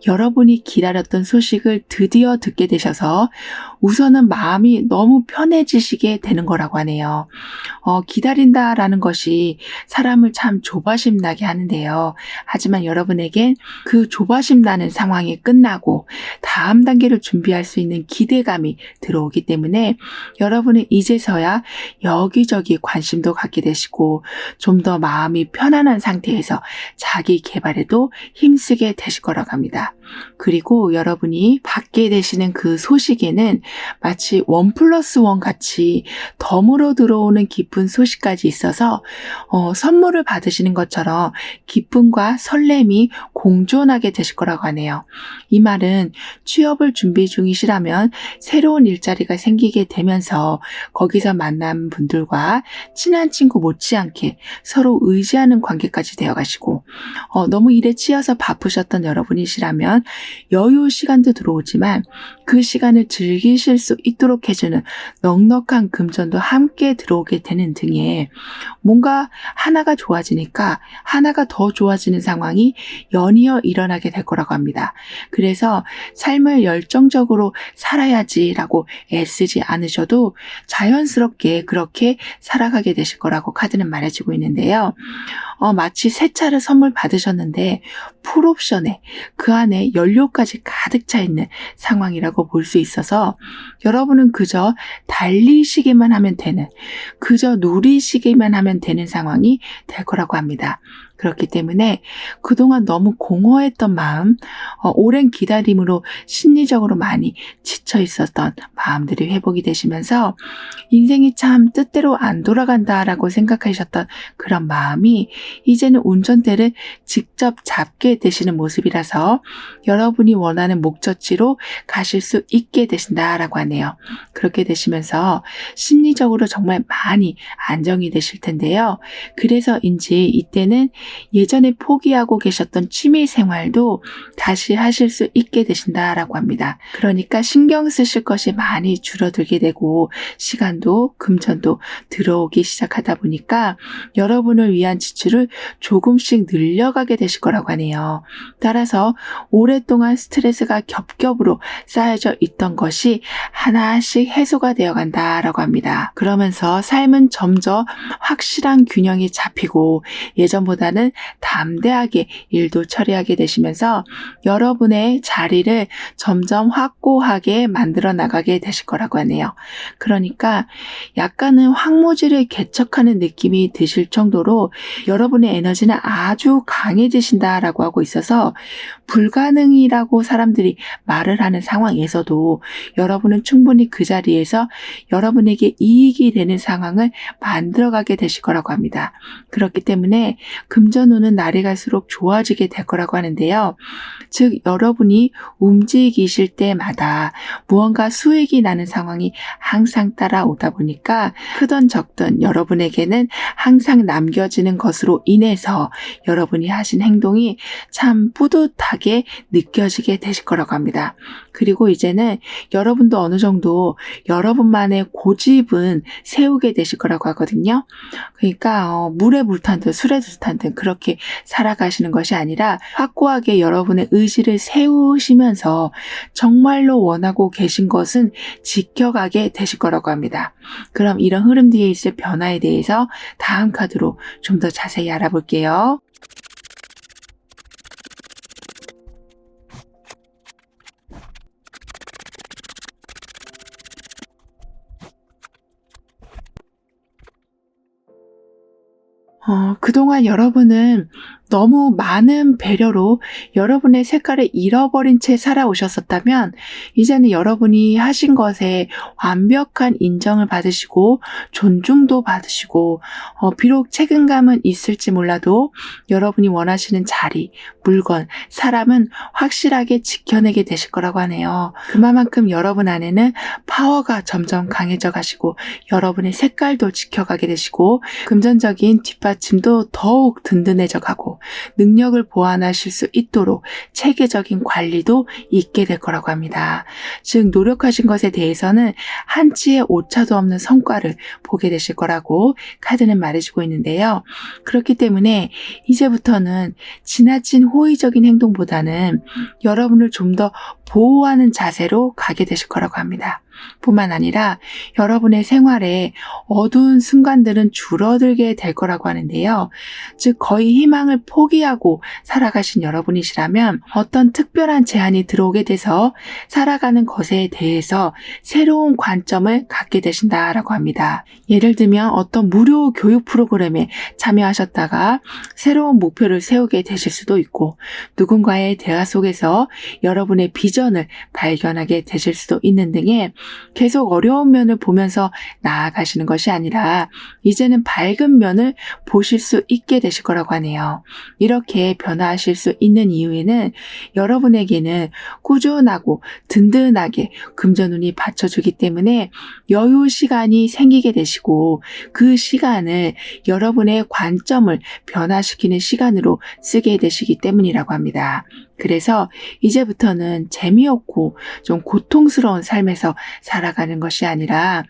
[SPEAKER 1] 여러분이 기다렸던 소식을 드디어 듣게 되셔서 우선은 마음이 너무 편해지시게 되는 거라고 하네요. 기다린다라는 것이 사람을 참 조바심 나게 하는데요. 하지만 여러분에겐 그 조바심 나는 상황이 끝나고 다음 단계를 준비할 수 있는 기대감이 들어오기 때문에 여러분은 이제서야 여기저기 관심도 갖게 되시고 좀 더 마음이 편안한 상태에서 자기 개발에도 힘쓰게 되실 거라고 합니다. 그리고 여러분이 받게 되시는 그 소식에는 마치 1+1 같이 덤으로 들어오는 기쁜 소식까지 있어서 선물을 받으시는 것처럼 기쁨과 설렘이 공존하게 되실 거라고 하네요. 이 말은 취업을 준비 중이시라면 새로운 일자리가 생기게 되면서 거기서 만난 분들과 친한 친구 못지않게 서로 의지하는 관계까지 되어가시고 너무 일에 치여서 바쁘셨던 여러분이시라면 여유 시간도 들어오지만 그 시간을 즐기실 수 있도록 해주는 넉넉한 금전도 함께 들어오게 되는 등의 뭔가 하나가 좋아지니까 하나가 더 좋아지는 상황이 연이어 일어나게 될 거라고 합니다. 그래서 삶을 열정적으로 살아야지라고 애쓰지 않으셔도 자연스럽게 그렇게 살아가게 되실 거라고 카드는 말해주고 있는데요. 마치 새 차를 선물 받으셨는데 풀옵션에 그 안에 연료까지 가득 차 있는 상황이라고 볼 수 있어서 여러분은 그저 달리시기만 하면 되는, 그저 누리시기만 하면 되는 상황이 될 거라고 합니다. 그렇기 때문에 그동안 너무 공허했던 마음, 오랜 기다림으로 심리적으로 많이 지쳐 있었던 마음들이 회복이 되시면서 인생이 참 뜻대로 안 돌아간다라고 생각하셨던 그런 마음이 이제는 운전대를 직접 잡게 되시는 모습이라서 여러분이 원하는 목적지로 가실 수 있게 되신다라고 하네요. 그렇게 되시면서 심리적으로 정말 많이 안정이 되실 텐데요. 그래서인지 이때는 예전에 포기하고 계셨던 취미 생활도 다시 하실 수 있게 되신다라고 합니다. 그러니까 신경 쓰실 것이 많이 줄어들게 되고 시간도 금전도 들어오기 시작하다 보니까 여러분을 위한 지출을 조금씩 늘려가게 되실 거라고 하네요. 따라서 오랫동안 스트레스가 겹겹으로 쌓여져 있던 것이 하나씩 해소가 되어 간다라고 합니다. 그러면서 삶은 점점 확실한 균형이 잡히고 예전보다는 담대하게 일도 처리하게 되시면서 여러분의 자리를 점점 확고하게 만들어 나가게 되실 거라고 하네요. 그러니까 약간은 황무지를 개척하는 느낌이 드실 정도로 여러분의 에너지는 아주 강해지신다라고 하고 있어서 불가능이라고 사람들이 말을 하는 상황에서도 여러분은 충분히 그 자리에서 여러분에게 이익이 되는 상황을 만들어가게 되실 거라고 합니다. 그렇기 때문에 금전운은 날이 갈수록 좋아지게 될 거라고 하는데요. 즉 여러분이 움직이실 때마다 무언가 수익이 나는 상황이 항상 따라오다 보니까 크든 적든 여러분에게는 항상 남겨지는 것으로 인해서 여러분이 하신 행동이 참 뿌듯하게 느껴지게 되실 거라고 합니다. 그리고 이제는 여러분도 어느 정도 여러분만의 고집은 세우게 되실 거라고 하거든요. 그러니까 물에 불탄 듯 술에 불탄 듯 그렇게 살아가시는 것이 아니라 확고하게 여러분의 의지를 세우시면서 정말로 원하고 계신 것은 지켜가게 되실 거라고 합니다. 그럼 이런 흐름 뒤에 있을 변화에 대해서 다음 카드로 좀 더 자세히 알아볼게요. 그동안 여러분은 너무 많은 배려로 여러분의 색깔을 잃어버린 채 살아오셨었다면 이제는 여러분이 하신 것에 완벽한 인정을 받으시고 존중도 받으시고 비록 책임감은 있을지 몰라도 여러분이 원하시는 자리, 물건, 사람은 확실하게 지켜내게 되실 거라고 하네요. 그만큼 여러분 안에는 파워가 점점 강해져 가시고 여러분의 색깔도 지켜가게 되시고 금전적인 뒷받침도 더욱 든든해져 가고 능력을 보완하실 수 있도록 체계적인 관리도 있게 될 거라고 합니다. 즉 노력하신 것에 대해서는 한치의 오차도 없는 성과를 보게 되실 거라고 카드는 말해주고 있는데요. 그렇기 때문에 이제부터는 지나친 호의적인 행동보다는 여러분을 좀 더 보호하는 자세로 가게 되실 거라고 합니다. 뿐만 아니라 여러분의 생활에 어두운 순간들은 줄어들게 될 거라고 하는데요. 즉 거의 희망을 포기하고 살아가신 여러분이시라면 어떤 특별한 제안이 들어오게 돼서 살아가는 것에 대해서 새로운 관점을 갖게 되신다라고 합니다. 예를 들면 어떤 무료 교육 프로그램에 참여하셨다가 새로운 목표를 세우게 되실 수도 있고 누군가의 대화 속에서 여러분의 비전을 발견하게 되실 수도 있는 등의 계속 어려운 면을 보면서 나아가시는 것이 아니라 이제는 밝은 면을 보실 수 있게 되실 거라고 하네요. 이렇게 변화하실 수 있는 이유에는 여러분에게는 꾸준하고 든든하게 금전운이 받쳐주기 때문에 여유 시간이 생기게 되시고 그 시간을 여러분의 관점을 변화시키는 시간으로 쓰게 되시기 때문이라고 합니다. 그래서 이제부터는 재미없고 좀 고통스러운 삶에서 살아가는 것이 아니라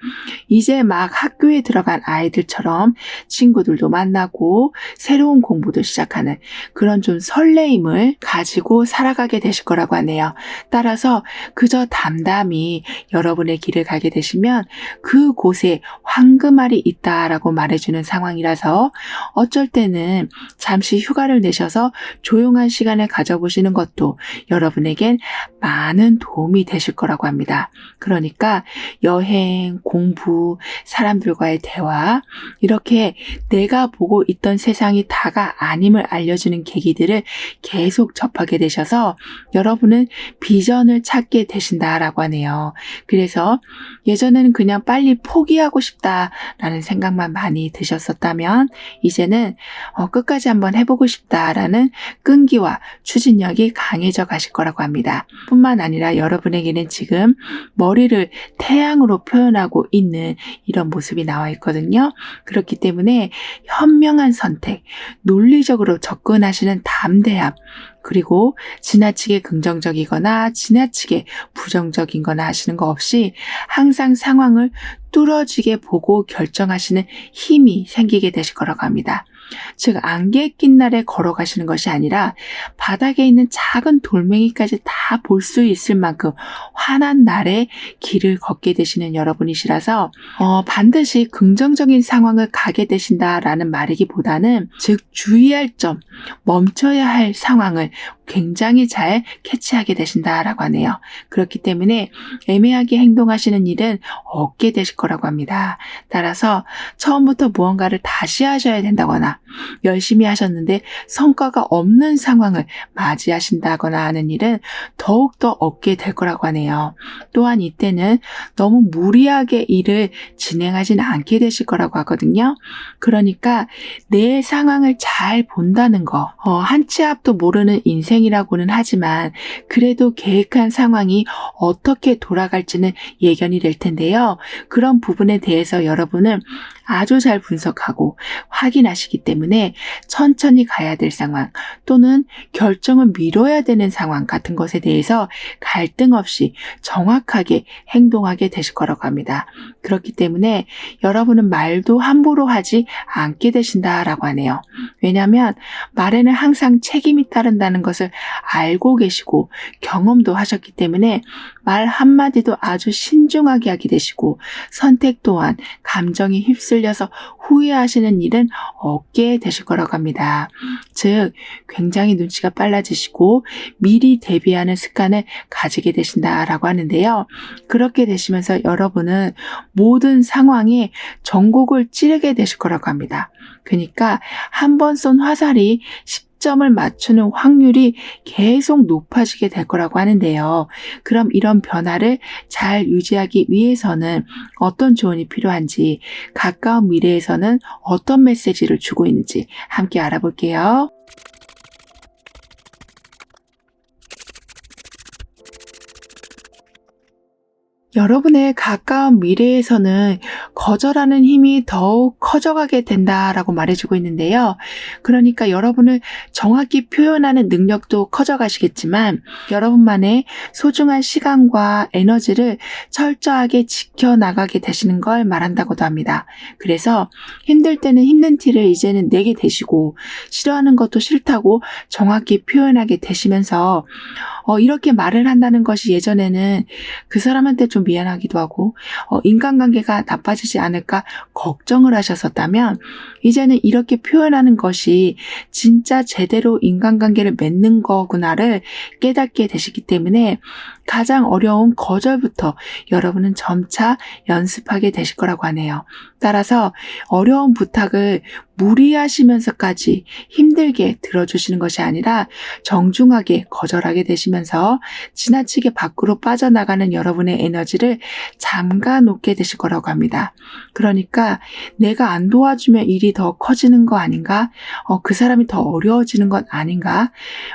[SPEAKER 1] 이제 막 학교에 들어간 아이들처럼 친구들도 만나고 새로운 공부도 시작하는 그런 좀 설레임을 가지고 살아가게 되실 거라고 하네요. 따라서 그저 담담히 여러분의 길을 가게 되시면 그곳에 황금알이 있다라고 말해주는 상황이라서 어쩔 때는 잠시 휴가를 내셔서 조용한 시간을 가져보시는 것도 여러분에겐 많은 도움이 되실 거라고 합니다. 그러니까 여행, 공부, 사람들과의 대화 이렇게 내가 보고 있던 세상이 다가 아님을 알려주는 계기들을 계속 접하게 되셔서 여러분은 비전을 찾게 되신다라고 하네요. 그래서 예전에는 그냥 빨리 포기하고 싶다라는 생각만 많이 드셨었다면 이제는 끝까지 한번 해보고 싶다라는 끈기와 추진력이 강해져 가실 거라고 합니다. 뿐만 아니라 여러분에게는 지금 머리를 태양으로 표현하고 있는 이런 모습이 나와 있거든요. 그렇기 때문에 현명한 선택, 논리적으로 접근하시는 담대함, 그리고 지나치게 긍정적이거나 지나치게 부정적인 거나 하시는 거 없이 항상 상황을 뚫어지게 보고 결정하시는 힘이 생기게 되실 거라고 합니다. 즉 안개 낀 날에 걸어가시는 것이 아니라 바닥에 있는 작은 돌멩이까지 다 볼 수 있을 만큼 환한 날에 길을 걷게 되시는 여러분이시라서 반드시 긍정적인 상황을 가게 되신다라는 말이기보다는 즉 주의할 점, 멈춰야 할 상황을 굉장히 잘 캐치하게 되신다라고 하네요. 그렇기 때문에 애매하게 행동하시는 일은 없게 되실 거라고 합니다. 따라서 처음부터 무언가를 다시 하셔야 된다거나 열심히 하셨는데 성과가 없는 상황을 맞이하신다거나 하는 일은 더욱더 없게 될 거라고 하네요. 또한 이때는 너무 무리하게 일을 진행하진 않게 되실 거라고 하거든요. 그러니까 내 상황을 잘 본다는 거, 한 치 앞도 모르는 인생이라고는 하지만 그래도 계획한 상황이 어떻게 돌아갈지는 예견이 될 텐데요. 그런 부분에 대해서 여러분은 아주 잘 분석하고 확인하시기 때문에 천천히 가야 될 상황 또는 결정을 미뤄야 되는 상황 같은 것에 대해서 갈등 없이 정확하게 행동하게 되실 거라고 합니다. 그렇기 때문에 여러분은 말도 함부로 하지 않게 되신다라고 하네요. 왜냐하면 말에는 항상 책임이 따른다는 것을 알고 계시고 경험도 하셨기 때문에 말 한마디도 아주 신중하게 하게 되시고 선택 또한 감정에 휩쓸려서 후회하시는 일은 없게 되실 거라고 합니다. 즉 굉장히 눈치가 빨라지시고 미리 대비하는 습관을 가지게 되신다라고 하는데요. 그렇게 되시면서 여러분은 모든 상황에 전곡을 찌르게 되실 거라고 합니다. 그러니까 한 번 쏜 화살이 10점을 맞추는 확률이 계속 높아지게 될 거라고 하는데요. 그럼 이런 변화를 잘 유지하기 위해서는 어떤 조언이 필요한지, 가까운 미래에서는 어떤 메시지를 주고 있는지 함께 알아볼게요. 여러분의 가까운 미래에서는 거절하는 힘이 더욱 커져가게 된다라고 말해주고 있는데요. 그러니까 여러분을 정확히 표현하는 능력도 커져가시겠지만 여러분만의 소중한 시간과 에너지를 철저하게 지켜나가게 되시는 걸 말한다고도 합니다. 그래서 힘들 때는 힘든 티를 이제는 내게 되시고 싫어하는 것도 싫다고 정확히 표현하게 되시면서 이렇게 말을 한다는 것이 예전에는 그 사람한테 좀 미안하기도 하고 인간관계가 나빠지지 않을까 걱정을 하셨었다면 이제는 이렇게 표현하는 것이 진짜 제대로 인간관계를 맺는 거구나를 깨닫게 되시기 때문에 가장 어려운 거절부터 여러분은 점차 연습하게 되실 거라고 하네요. 따라서 어려운 부탁을 무리하시면서까지 힘들게 들어주시는 것이 아니라 정중하게 거절하게 되시면서 지나치게 밖으로 빠져나가는 여러분의 에너지를 잠가 놓게 되실 거라고 합니다. 그러니까 내가 안 도와주면 일이 더 커지는 거 아닌가? 그 사람이 더 어려워지는 건 아닌가?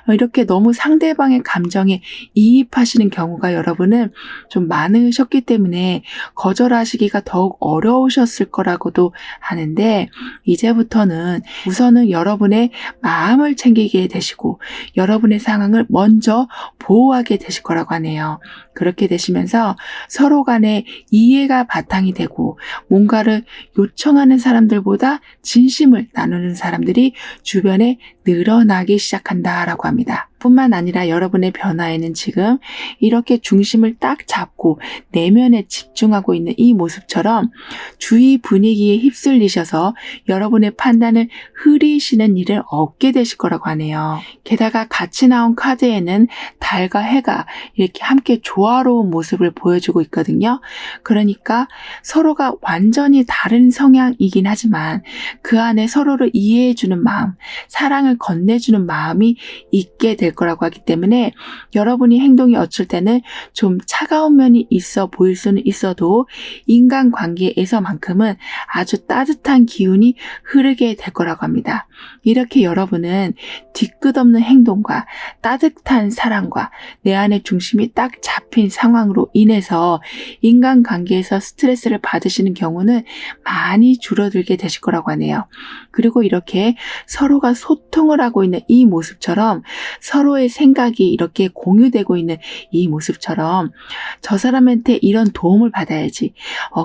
[SPEAKER 1] 이렇게 너무 상대방의 감정에 이입하시는 경우가 여러분은 좀 많으셨기 때문에 거절하시기가 더욱 어려우셨을 거라고도 하는데 이제부터는 우선은 여러분의 마음을 챙기게 되시고 여러분의 상황을 먼저 보호하게 되실 거라고 하네요. 그렇게 되시면서 서로 간에 이해가 바탕이 되고 뭔가를 요청하는 사람들보다 진심을 나누는 사람들이 주변에 늘어나기 시작한다라고 합니다. 뿐만 아니라 여러분의 변화에는 지금 이렇게 중심을 딱 잡고 내면에 집중하고 있는 이 모습처럼 주위 분위기에 휩쓸리셔서 여러분의 판단을 흐리시는 일을 얻게 되실 거라고 하네요. 게다가 같이 나온 카드에는 달과 해가 이렇게 함께 조화로운 모습을 보여주고 있거든요. 그러니까 서로가 완전히 다른 성향이긴 하지만 그 안에 서로를 이해해주는 마음, 사랑을 건네주는 마음이 있게 될 거라고 하기 때문에 여러분이 행동이 어쩔 때는 좀 차가운 면이 있어 보일 수는 있어도 인간관계에서만큼은 아주 따뜻한 기운이 흐르게 될 거라고 합니다. 이렇게 여러분은 뒤끝없는 행동과 따뜻한 사랑과 내 안의 중심이 딱 잡힌 상황으로 인해서 인간관계에서 스트레스를 받으시는 경우는 많이 줄어들게 되실 거라고 하네요. 그리고 이렇게 서로가 소통을 하고 있는 이 모습처럼 서로의 생각이 이렇게 공유되고 있는 이 모습처럼 저 사람한테 이런 도움을 받아야지,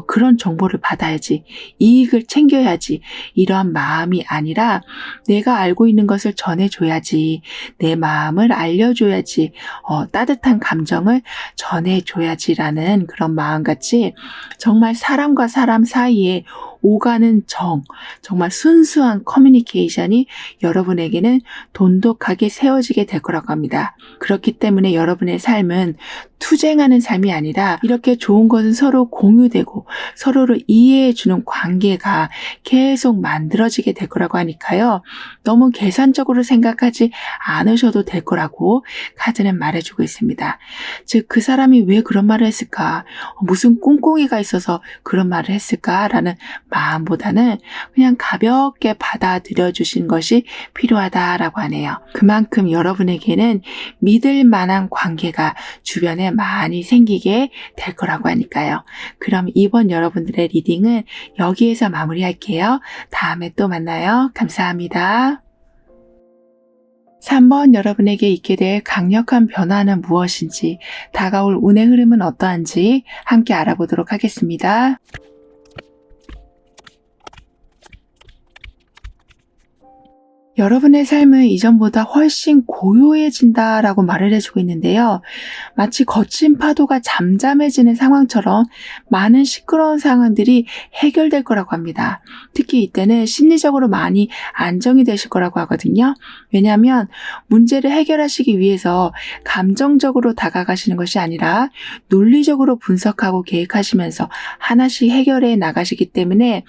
[SPEAKER 1] 그런 정보를 받아야지, 이익을 챙겨야지 이러한 마음이 아니라 내가 알고 있는 것을 전해줘야지, 내 마음을 알려줘야지, 따뜻한 감정을 전해줘야지라는 그런 마음같이 정말 사람과 사람 사이에 오가는 정말 순수한 커뮤니케이션이 여러분에게는 돈독하게 세워지게 될 거라고 합니다. 그렇기 때문에 여러분의 삶은 투쟁하는 삶이 아니라 이렇게 좋은 것은 서로 공유되고 서로를 이해해주는 관계가 계속 만들어지게 될 거라고 하니까요. 너무 계산적으로 생각하지 않으셔도 될 거라고 카드는 말해주고 있습니다. 즉 그 사람이 왜 그런 말을 했을까? 무슨 꿍꿍이가 있어서 그런 말을 했을까라는 마음보다는 그냥 가볍게 받아들여 주신 것이 필요하다라고 하네요. 그만큼 여러분에게는 믿을 만한 관계가 주변에 많이 생기게 될 거라고 하니까요. 그럼 이번 여러분들의 리딩은 여기에서 마무리할게요. 다음에 또 만나요. 감사합니다. 3번 여러분에게 있게 될 강력한 변화는 무엇인지, 다가올 운의 흐름은 어떠한지 함께 알아보도록 하겠습니다. 여러분의 삶은 이전보다 훨씬 고요해진다라고 말을 해주고 있는데요. 마치 거친 파도가 잠잠해지는 상황처럼 많은 시끄러운 상황들이 해결될 거라고 합니다. 특히 이때는 심리적으로 많이 안정이 되실 거라고 하거든요. 왜냐하면 문제를 해결하시기 위해서 감정적으로 다가가시는 것이 아니라 논리적으로 분석하고 계획하시면서 하나씩 해결해 나가시기 때문에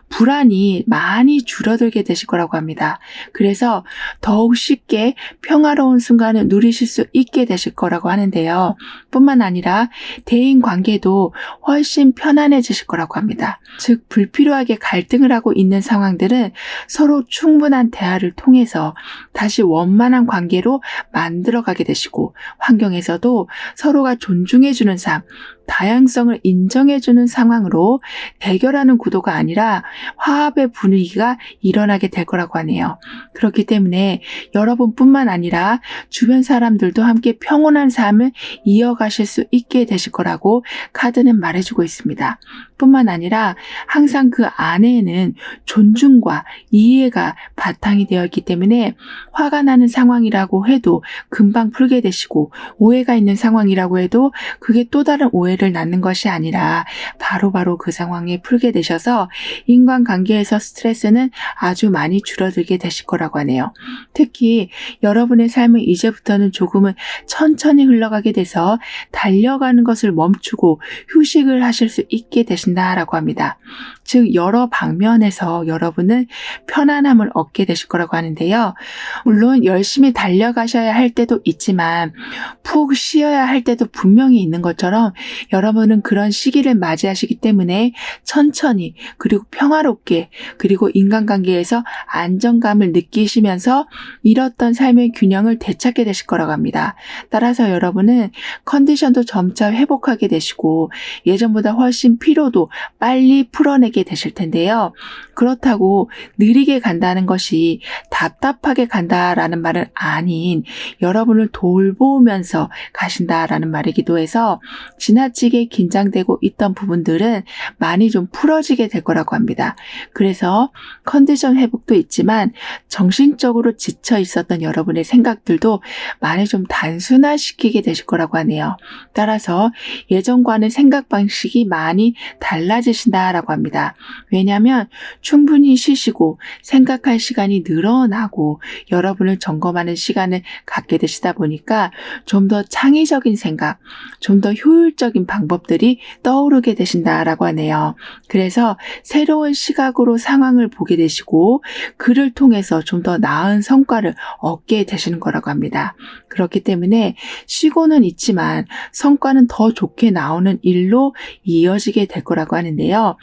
[SPEAKER 1] 불안이 많이 줄어들게 되실 거라고 합니다. 그래서 더욱 쉽게 평화로운 순간을 누리실 수 있게 되실 거라고 하는데요. 뿐만 아니라 대인 관계도 훨씬 편안해지실 거라고 합니다. 즉, 불필요하게 갈등을 하고 있는 상황들은 서로 충분한 대화를 통해서 다시 원만한 관계로 만들어가게 되시고, 환경에서도 서로가 존중해주는 삶, 다양성을 인정해주는 상황으로 대결하는 구도가 아니라 화합의 분위기가 일어나게 될 거라고 하네요. 그렇기 때문에 여러분뿐만 아니라 주변 사람들도 함께 평온한 삶을 이어가실 수 있게 되실 거라고 카드는 말해주고 있습니다. 뿐만 아니라 항상 그 안에는 존중과 이해가 바탕이 되어 있기 때문에 화가 나는 상황이라고 해도 금방 풀게 되시고, 오해가 있는 상황이라고 해도 그게 또 다른 오해를 낳는 것이 아니라 바로바로 그 상황에 풀게 되셔서 인간관계에서 스트레스는 아주 많이 줄어들게 되실 거라고 하네요. 특히 여러분의 삶은 이제부터는 조금은 천천히 흘러가게 돼서 달려가는 것을 멈추고 휴식을 하실 수 있게 되신다라고 합니다. 즉, 여러 방면에서 여러분은 편안함을 얻게 되실 거라고 하는데요. 물론 열심히 달려가셔야 할 때도 있지만 푹 쉬어야 할 때도 분명히 있는 것처럼 여러분은 그런 시기를 맞이하시기 때문에 천천히, 그리고 평화롭게, 그리고 인간관계에서 안정감을 느끼시면서 잃었던 삶의 균형을 되찾게 되실 거라고 합니다. 따라서 여러분은 컨디션도 점차 회복하게 되시고 예전보다 훨씬 피로도 빨리 풀어내게 되실 텐데요. 그렇다고 느리게 간다는 것이 답답하게 간다라는 말은 아닌, 여러분을 돌보면서 가신다라는 말이기도 해서 지나치게 긴장되고 있던 부분들은 많이 좀 풀어지게 될 거라고 합니다. 그래서 컨디션 회복도 있지만 정신적으로 지쳐 있었던 여러분의 생각들도 많이 좀 단순화시키게 되실 거라고 하네요. 따라서 예전과는 생각 방식이 많이 달라지신다라고 합니다. 왜냐하면 충분히 쉬시고 생각할 시간이 늘어나고 여러분을 점검하는 시간을 갖게 되시다 보니까 좀 더 창의적인 생각, 좀 더 효율적인 방법들이 떠오르게 되신다라고 하네요. 그래서 새로운 시각으로 상황을 보게 되시고 그를 통해서 좀 더 나은 성과를 얻게 되시는 거라고 합니다. 그렇기 때문에 쉬고는 있지만 성과는 더 좋게 나오는 일로 이어지게 될 거라고 하는데요.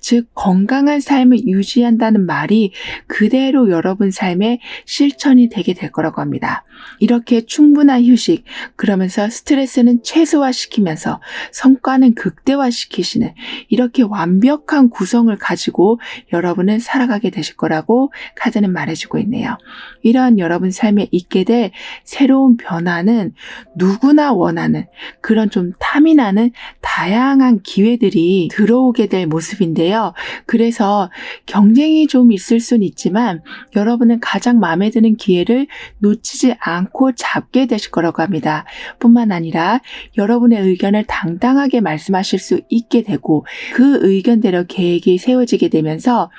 [SPEAKER 1] 즉, 건강한 삶을 유지한다는 말이 그대로 여러분 삶에 실천이 되게 될 거라고 합니다. 이렇게 충분한 휴식, 그러면서 스트레스는 최소화시키면서 성과는 극대화시키시는 이렇게 완벽한 구성을 가지고 여러분은 살아가게 되실 거라고 카드는 말해주고 있네요. 이러한 여러분 삶에 있게 될 새로운 변화는 누구나 원하는 그런 좀 탐이 나는 다양한 기회들이 들어오게 될 모습인데요. 그래서 경쟁이 좀 있을 수는 있지만 여러분은 가장 마음에 드는 기회를 놓치지 않고 잡게 되실 거라고 합니다. 뿐만 아니라 여러분의 의견을 당당하게 말씀하실 수 있게 되고 그 의견대로 계획이 세워지게 되면서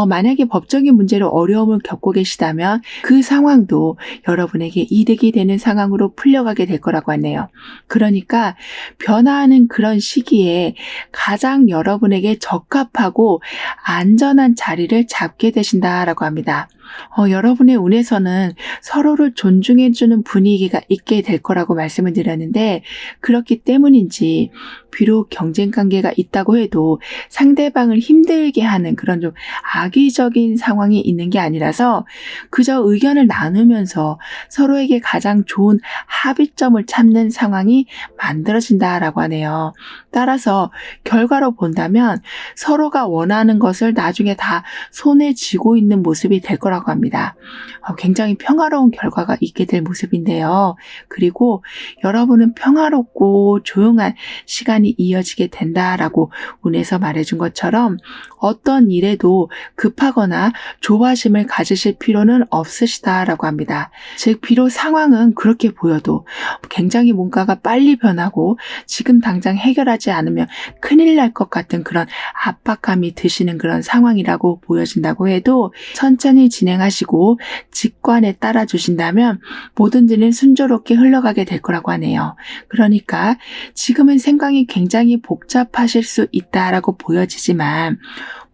[SPEAKER 1] 만약에 법적인 문제로 어려움을 겪고 계시다면 그 상황도 여러분에게 이득이 되는 상황으로 풀려가게 될 거라고 하네요. 그러니까 변화하는 그런 시기에 가장 여러분에게 적합하고 안전한 자리를 잡게 되신다라고 합니다. 여러분의 운에서는 서로를 존중해주는 분위기가 있게 될 거라고 말씀을 드렸는데, 그렇기 때문인지 비록 경쟁 관계가 있다고 해도 상대방을 힘들게 하는 그런 좀 악의적인 상황이 있는 게 아니라서 그저 의견을 나누면서 서로에게 가장 좋은 합의점을 찾는 상황이 만들어진다라고 하네요. 따라서 결과로 본다면 서로가 원하는 것을 나중에 다 손에 쥐고 있는 모습이 될 거라고 합니다. 굉장히 평화로운 결과가 있게 될 모습인데요. 그리고 여러분은 평화롭고 조용한 시간이 이어지게 된다라고 운에서 말해준 것처럼 어떤 일에도 급하거나 조바심을 가지실 필요는 없으시다라고 합니다. 즉 비록 상황은 그렇게 보여도 굉장히 뭔가가 빨리 변하고 지금 당장 해결하지 않으면 큰일 날 것 같은 그런 압박감이 드시는 그런 상황이라고 보여진다고 해도 천천히 진행하시고 직관에 따라 주신다면 모든 일은 순조롭게 흘러가게 될 거라고 하네요. 그러니까 지금은 생각이 굉장히 복잡하실 수 있다라고 보여지지만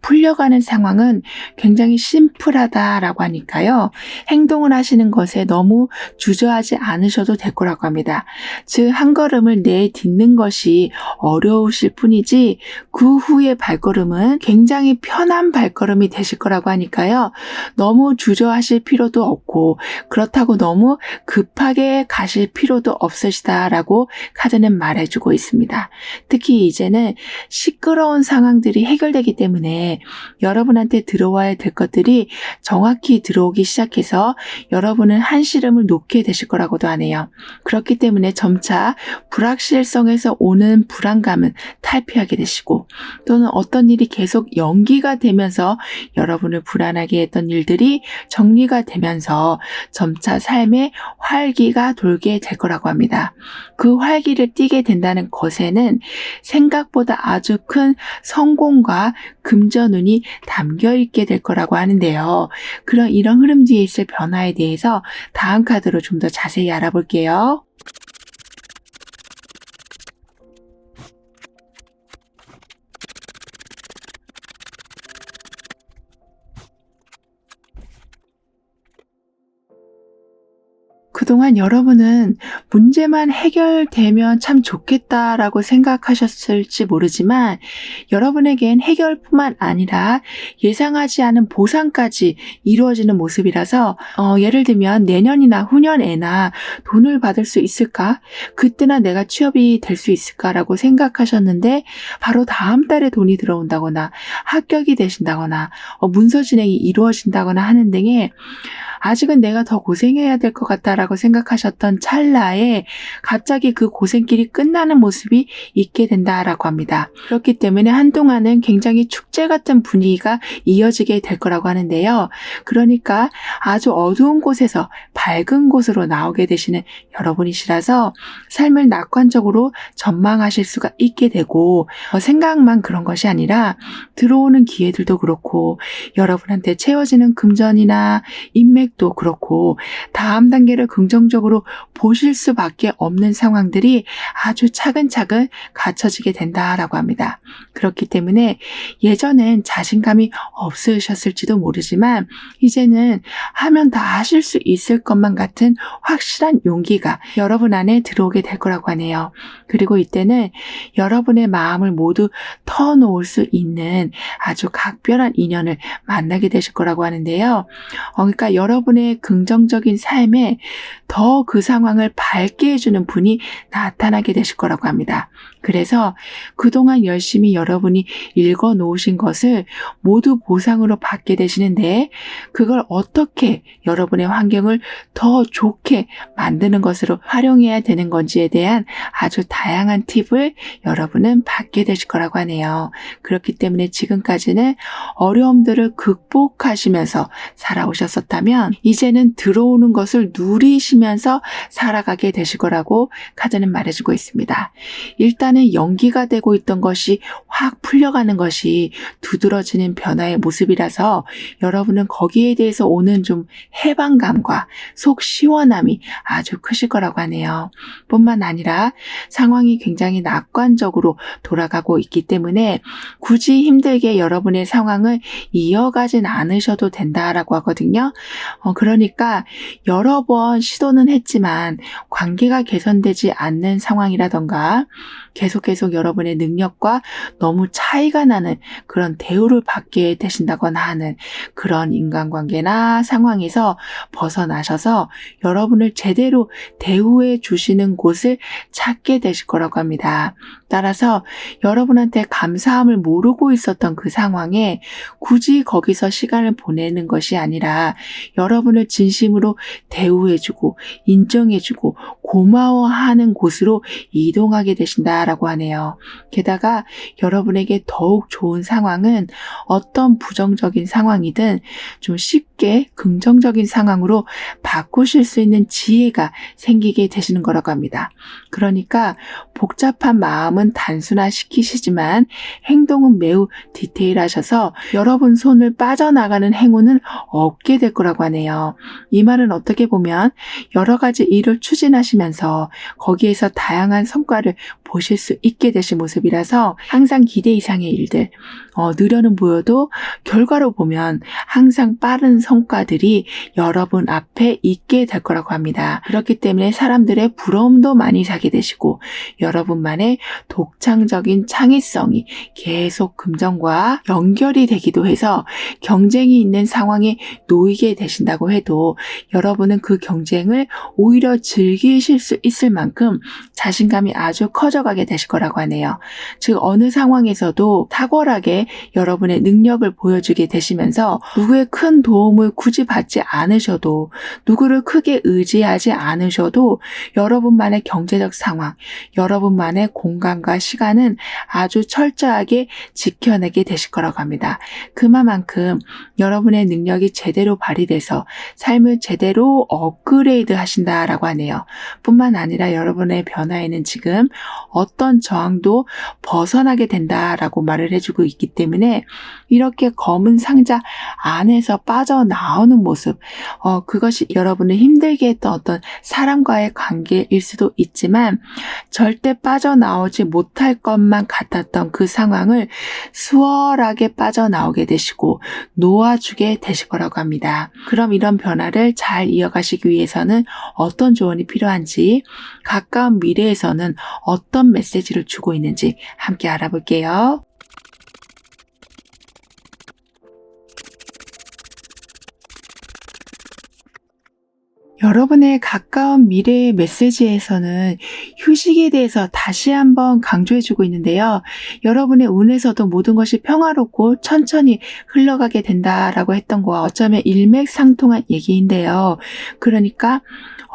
[SPEAKER 1] 풀려가는 상황은 굉장히 심플하다라고 하니까요. 행동을 하시는 것에 너무 주저하지 않으셔도 될 거라고 합니다. 즉, 한 걸음을 내딛는 것이 어려우실 뿐이지 그 후의 발걸음은 굉장히 편한 발걸음이 되실 거라고 하니까요. 너무 주저하실 필요도 없고 그렇다고 너무 급하게 가실 필요도 없으시다라고 카드는 말해주고 있습니다. 특히 이제는 시끄러운 상황들이 해결되기 때문에 여러분한테 들어와야 될 것들이 정확히 들어오기 시작해서 여러분은 한시름을 놓게 되실 거라고도 하네요. 그렇기 때문에 점차 불확실성에서 오는 불안감은 탈피하게 되시고 또는 어떤 일이 계속 연기가 되면서 여러분을 불안하게 했던 일들이 정리가 되면서 점차 삶의 활기가 돌게 될 거라고 합니다. 그 활기를 띠게 된다는 것에는 생각보다 아주 큰 성공과 금전운이 담겨 있게 될 거라고 하는데요. 이런 흐름 뒤에 있을 변화에 대해서 다음 카드로 좀 더 자세히 알아볼게요. 그동안 여러분은 문제만 해결되면 참 좋겠다라고 생각하셨을지 모르지만 여러분에겐 해결뿐만 아니라 예상하지 않은 보상까지 이루어지는 모습이라서 예를 들면 내년이나 후년에나 돈을 받을 수 있을까? 그때나 내가 취업이 될 수 있을까라고 생각하셨는데 바로 다음 달에 돈이 들어온다거나 합격이 되신다거나 문서 진행이 이루어진다거나 하는 등의 아직은 내가 더 고생해야 될 것 같다라고 생각하셨던 찰나에 갑자기 그 고생길이 끝나는 모습이 있게 된다라고 합니다. 그렇기 때문에 한동안은 굉장히 축제 같은 분위기가 이어지게 될 거라고 하는데요. 그러니까 아주 어두운 곳에서 밝은 곳으로 나오게 되시는 여러분이시라서 삶을 낙관적으로 전망하실 수가 있게 되고 생각만 그런 것이 아니라 들어오는 기회들도 그렇고 여러분한테 채워지는 금전이나 인맥도 그렇고 다음 단계를 긍정적으로 보실 수밖에 없는 상황들이 아주 차근차근 갖춰지게 된다라고 합니다. 그렇기 때문에 예전엔 자신감이 없으셨을지도 모르지만 이제는 하면 다 하실 수 있을 것만 같은 확실한 용기가 여러분 안에 들어오게 될 거라고 하네요. 그리고 이때는 여러분의 마음을 모두 터놓을 수 있는 아주 각별한 인연을 만나게 되실 거라고 하는데요. 그러니까 여러분의 긍정적인 삶에 더 그 상황을 밝게 해주는 분이 나타나게 되실 거라고 합니다. 그래서 그동안 열심히 여러분이 읽어 놓으신 것을 모두 보상으로 받게 되시는데 그걸 어떻게 여러분의 환경을 더 좋게 만드는 것으로 활용해야 되는 건지에 대한 아주 다양한 팁을 여러분은 받게 되실 거라고 하네요. 그렇기 때문에 지금까지는 어려움들을 극복하시면서 살아오셨었다면 되시면 이제는 들어오는 것을 누리시면서 살아가게 되실 거라고 카드는 말해주고 있습니다. 일단은 연기가 되고 있던 것이 확 풀려가는 것이 두드러지는 변화의 모습이라서 여러분은 거기에 대해서 오는 좀 해방감과 속 시원함이 아주 크실 거라고 하네요. 뿐만 아니라 상황이 굉장히 낙관적으로 돌아가고 있기 때문에 굳이 힘들게 여러분의 상황을 이어가진 않으셔도 된다라고 하거든요. 그러니까 여러 번 시도는 했지만 관계가 개선되지 않는 상황이라던가 계속 여러분의 능력과 너무 차이가 나는 그런 대우를 받게 되신다거나 하는 그런 인간관계나 상황에서 벗어나셔서 여러분을 제대로 대우해 주시는 곳을 찾게 되실 거라고 합니다. 따라서 여러분한테 감사함을 모르고 있었던 그 상황에 굳이 거기서 시간을 보내는 것이 아니라 여러분을 진심으로 대우해주고 인정해주고 고마워하는 곳으로 이동하게 되신다라고 하네요. 게다가 여러분에게 더욱 좋은 상황은 어떤 부정적인 상황이든 좀 쉽게 긍정적인 상황으로 바꾸실 수 있는 지혜가 생기게 되시는 거라고 합니다. 그러니까 복잡한 마음은 단순화시키시지만 행동은 매우 디테일하셔서 여러분 손을 빠져나가는 행운은 없게 될 거라고 하네요. 이 말은 어떻게 보면 여러 가지 일을 추진하시면서 거기에서 다양한 성과를 보실 수 있게 되신 모습이라서 항상 기대 이상의 일들, 느려는 보여도 결과로 보면 항상 빠른 성과들이 여러분 앞에 있게 될 거라고 합니다. 그렇기 때문에 사람들의 부러움도 많이 사게 되시고 여러분만의 독창적인 창의성이 계속 금전과 연결이 되기도 해서 경쟁이 있는 상황에 놓이게 되신다고 해도 여러분은 그 경쟁을 오히려 즐기실 수 있을 만큼 자신감이 아주 커져가게 되실 거라고 하네요. 즉 어느 상황에서도 탁월하게 여러분의 능력을 보여주게 되시면서 누구의 큰 도움을 굳이 받지 않으셔도 누구를 크게 의지하지 않으셔도 여러분만의 경제적 상황, 여러분만의 공간과 시간은 아주 철저하게 지켜내게 되실 거라고 합니다. 그만큼 여러분의 능력이 제대로 발휘돼서 삶을 제대로 업그레이드 하신다라고 하네요. 뿐만 아니라 여러분의 변화에는 지금 어떤 저항도 벗어나게 된다라고 말을 해주고 있기 때문에 이렇게 검은 상자 안에서 빠져나오는 모습, 그것이 여러분을 힘들게 했던 어떤 사람과의 관계일 수도 있지만 절대 빠져나오지 못할 것만 같았던 그 상황을 수월하게 빠져나오게 되시고 놓아주게 되실 거라고 합니다. 그럼 이런 변화를 잘 이어가시기 위해서는 어떤 조언이 필요한지, 가까운 미래에서는 어떤 메시지를 주고 있는지 함께 알아볼게요. 여러분의 가까운 미래의 메시지에서는 휴식에 대해서 다시 한번 강조해주고 있는데요. 여러분의 운에서도 모든 것이 평화롭고 천천히 흘러가게 된다라고 했던 거와 어쩌면 일맥상통한 얘기인데요. 그러니까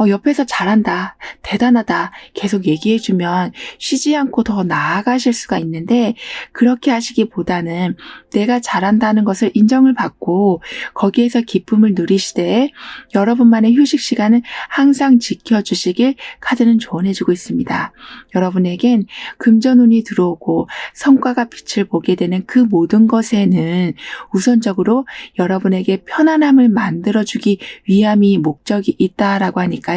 [SPEAKER 1] 옆에서 잘한다, 대단하다 계속 얘기해주면 쉬지 않고 더 나아가실 수가 있는데 그렇게 하시기보다는 내가 잘한다는 것을 인정을 받고 거기에서 기쁨을 누리시되 여러분만의 휴식 시간을 항상 지켜주시길 카드는 조언해주고 있습니다. 여러분에겐 금전운이 들어오고 성과가 빛을 보게 되는 그 모든 것에는 우선적으로 여러분에게 편안함을 만들어주기 위함이 목적이 있다라고 하니까요.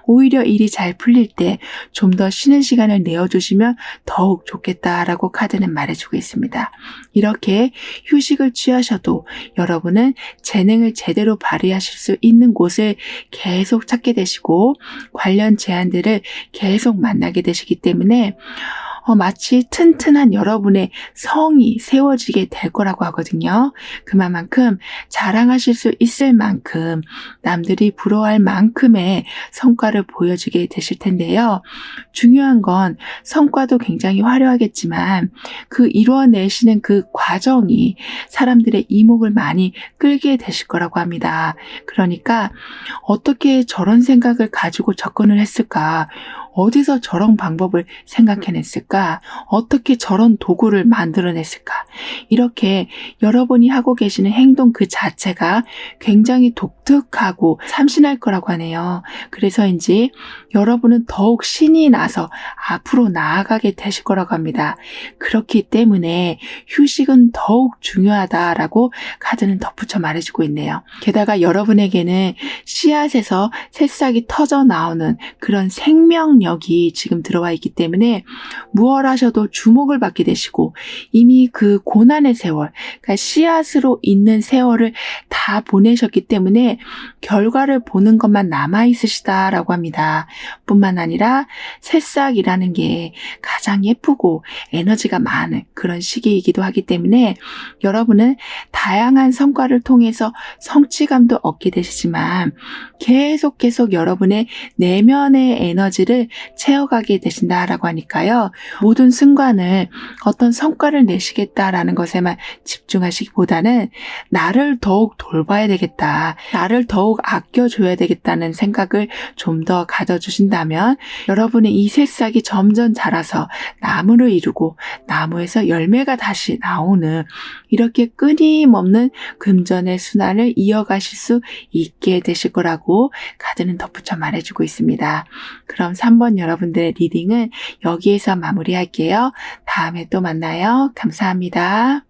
[SPEAKER 1] 오히려 일이 잘 풀릴 때 좀 더 쉬는 시간을 내어주시면 더욱 좋겠다라고 카드는 말해주고 있습니다. 이렇게 휴식을 취하셔도 여러분은 재능을 제대로 발휘하실 수 있는 곳을 계속 찾게 되시고 관련 제안들을 계속 만나게 되시기 때문에 마치 튼튼한 여러분의 성이 세워지게 될 거라고 하거든요. 그만큼 자랑하실 수 있을 만큼 남들이 부러워할 만큼의 성과를 보여주게 되실 텐데요. 중요한 건 성과도 굉장히 화려하겠지만 그 이루어내시는 그 과정이 사람들의 이목을 많이 끌게 되실 거라고 합니다. 그러니까 어떻게 저런 생각을 가지고 접근을 했을까? 어디서 저런 방법을 생각해냈을까? 어떻게 저런 도구를 만들어냈을까? 이렇게 여러분이 하고 계시는 행동 그 자체가 굉장히 독특하고 참신할 거라고 하네요. 그래서인지 여러분은 더욱 신이 나서 앞으로 나아가게 되실 거라고 합니다. 그렇기 때문에 휴식은 더욱 중요하다라고 카드는 덧붙여 말해주고 있네요. 게다가 여러분에게는 씨앗에서 새싹이 터져 나오는 그런 생명력이 지금 들어와 있기 때문에 무엇 하셔도 주목을 받게 되시고 이미 그 고난의 세월, 그러니까 씨앗으로 있는 세월을 다 보내셨기 때문에 결과를 보는 것만 남아있으시다라고 합니다. 뿐만 아니라 새싹이라는 게 가장 예쁘고 에너지가 많은 그런 시기이기도 하기 때문에 여러분은 다양한 성과를 통해서 성취감도 얻게 되시지만 계속 여러분의 내면의 에너지를 채워가게 되신다라고 하니까요. 모든 순간을 어떤 성과를 내시겠다라는 것에만 집중하시기보다는 나를 더욱 돌봐야 되겠다. 나를 더욱 아껴줘야 되겠다는 생각을 좀 더 가져주신다면 여러분의 이 새싹이 점점 자라서 나무를 이루고 나무에서 열매가 다시 나오는 이렇게 끊임없는 금전의 순환을 이어가실 수 있게 되실 거라고 카드는 덧붙여 말해주고 있습니다. 그럼 3번 여러분들의 리딩은 여기에서 마무리할게요. 다음에 또 만나요. 감사합니다.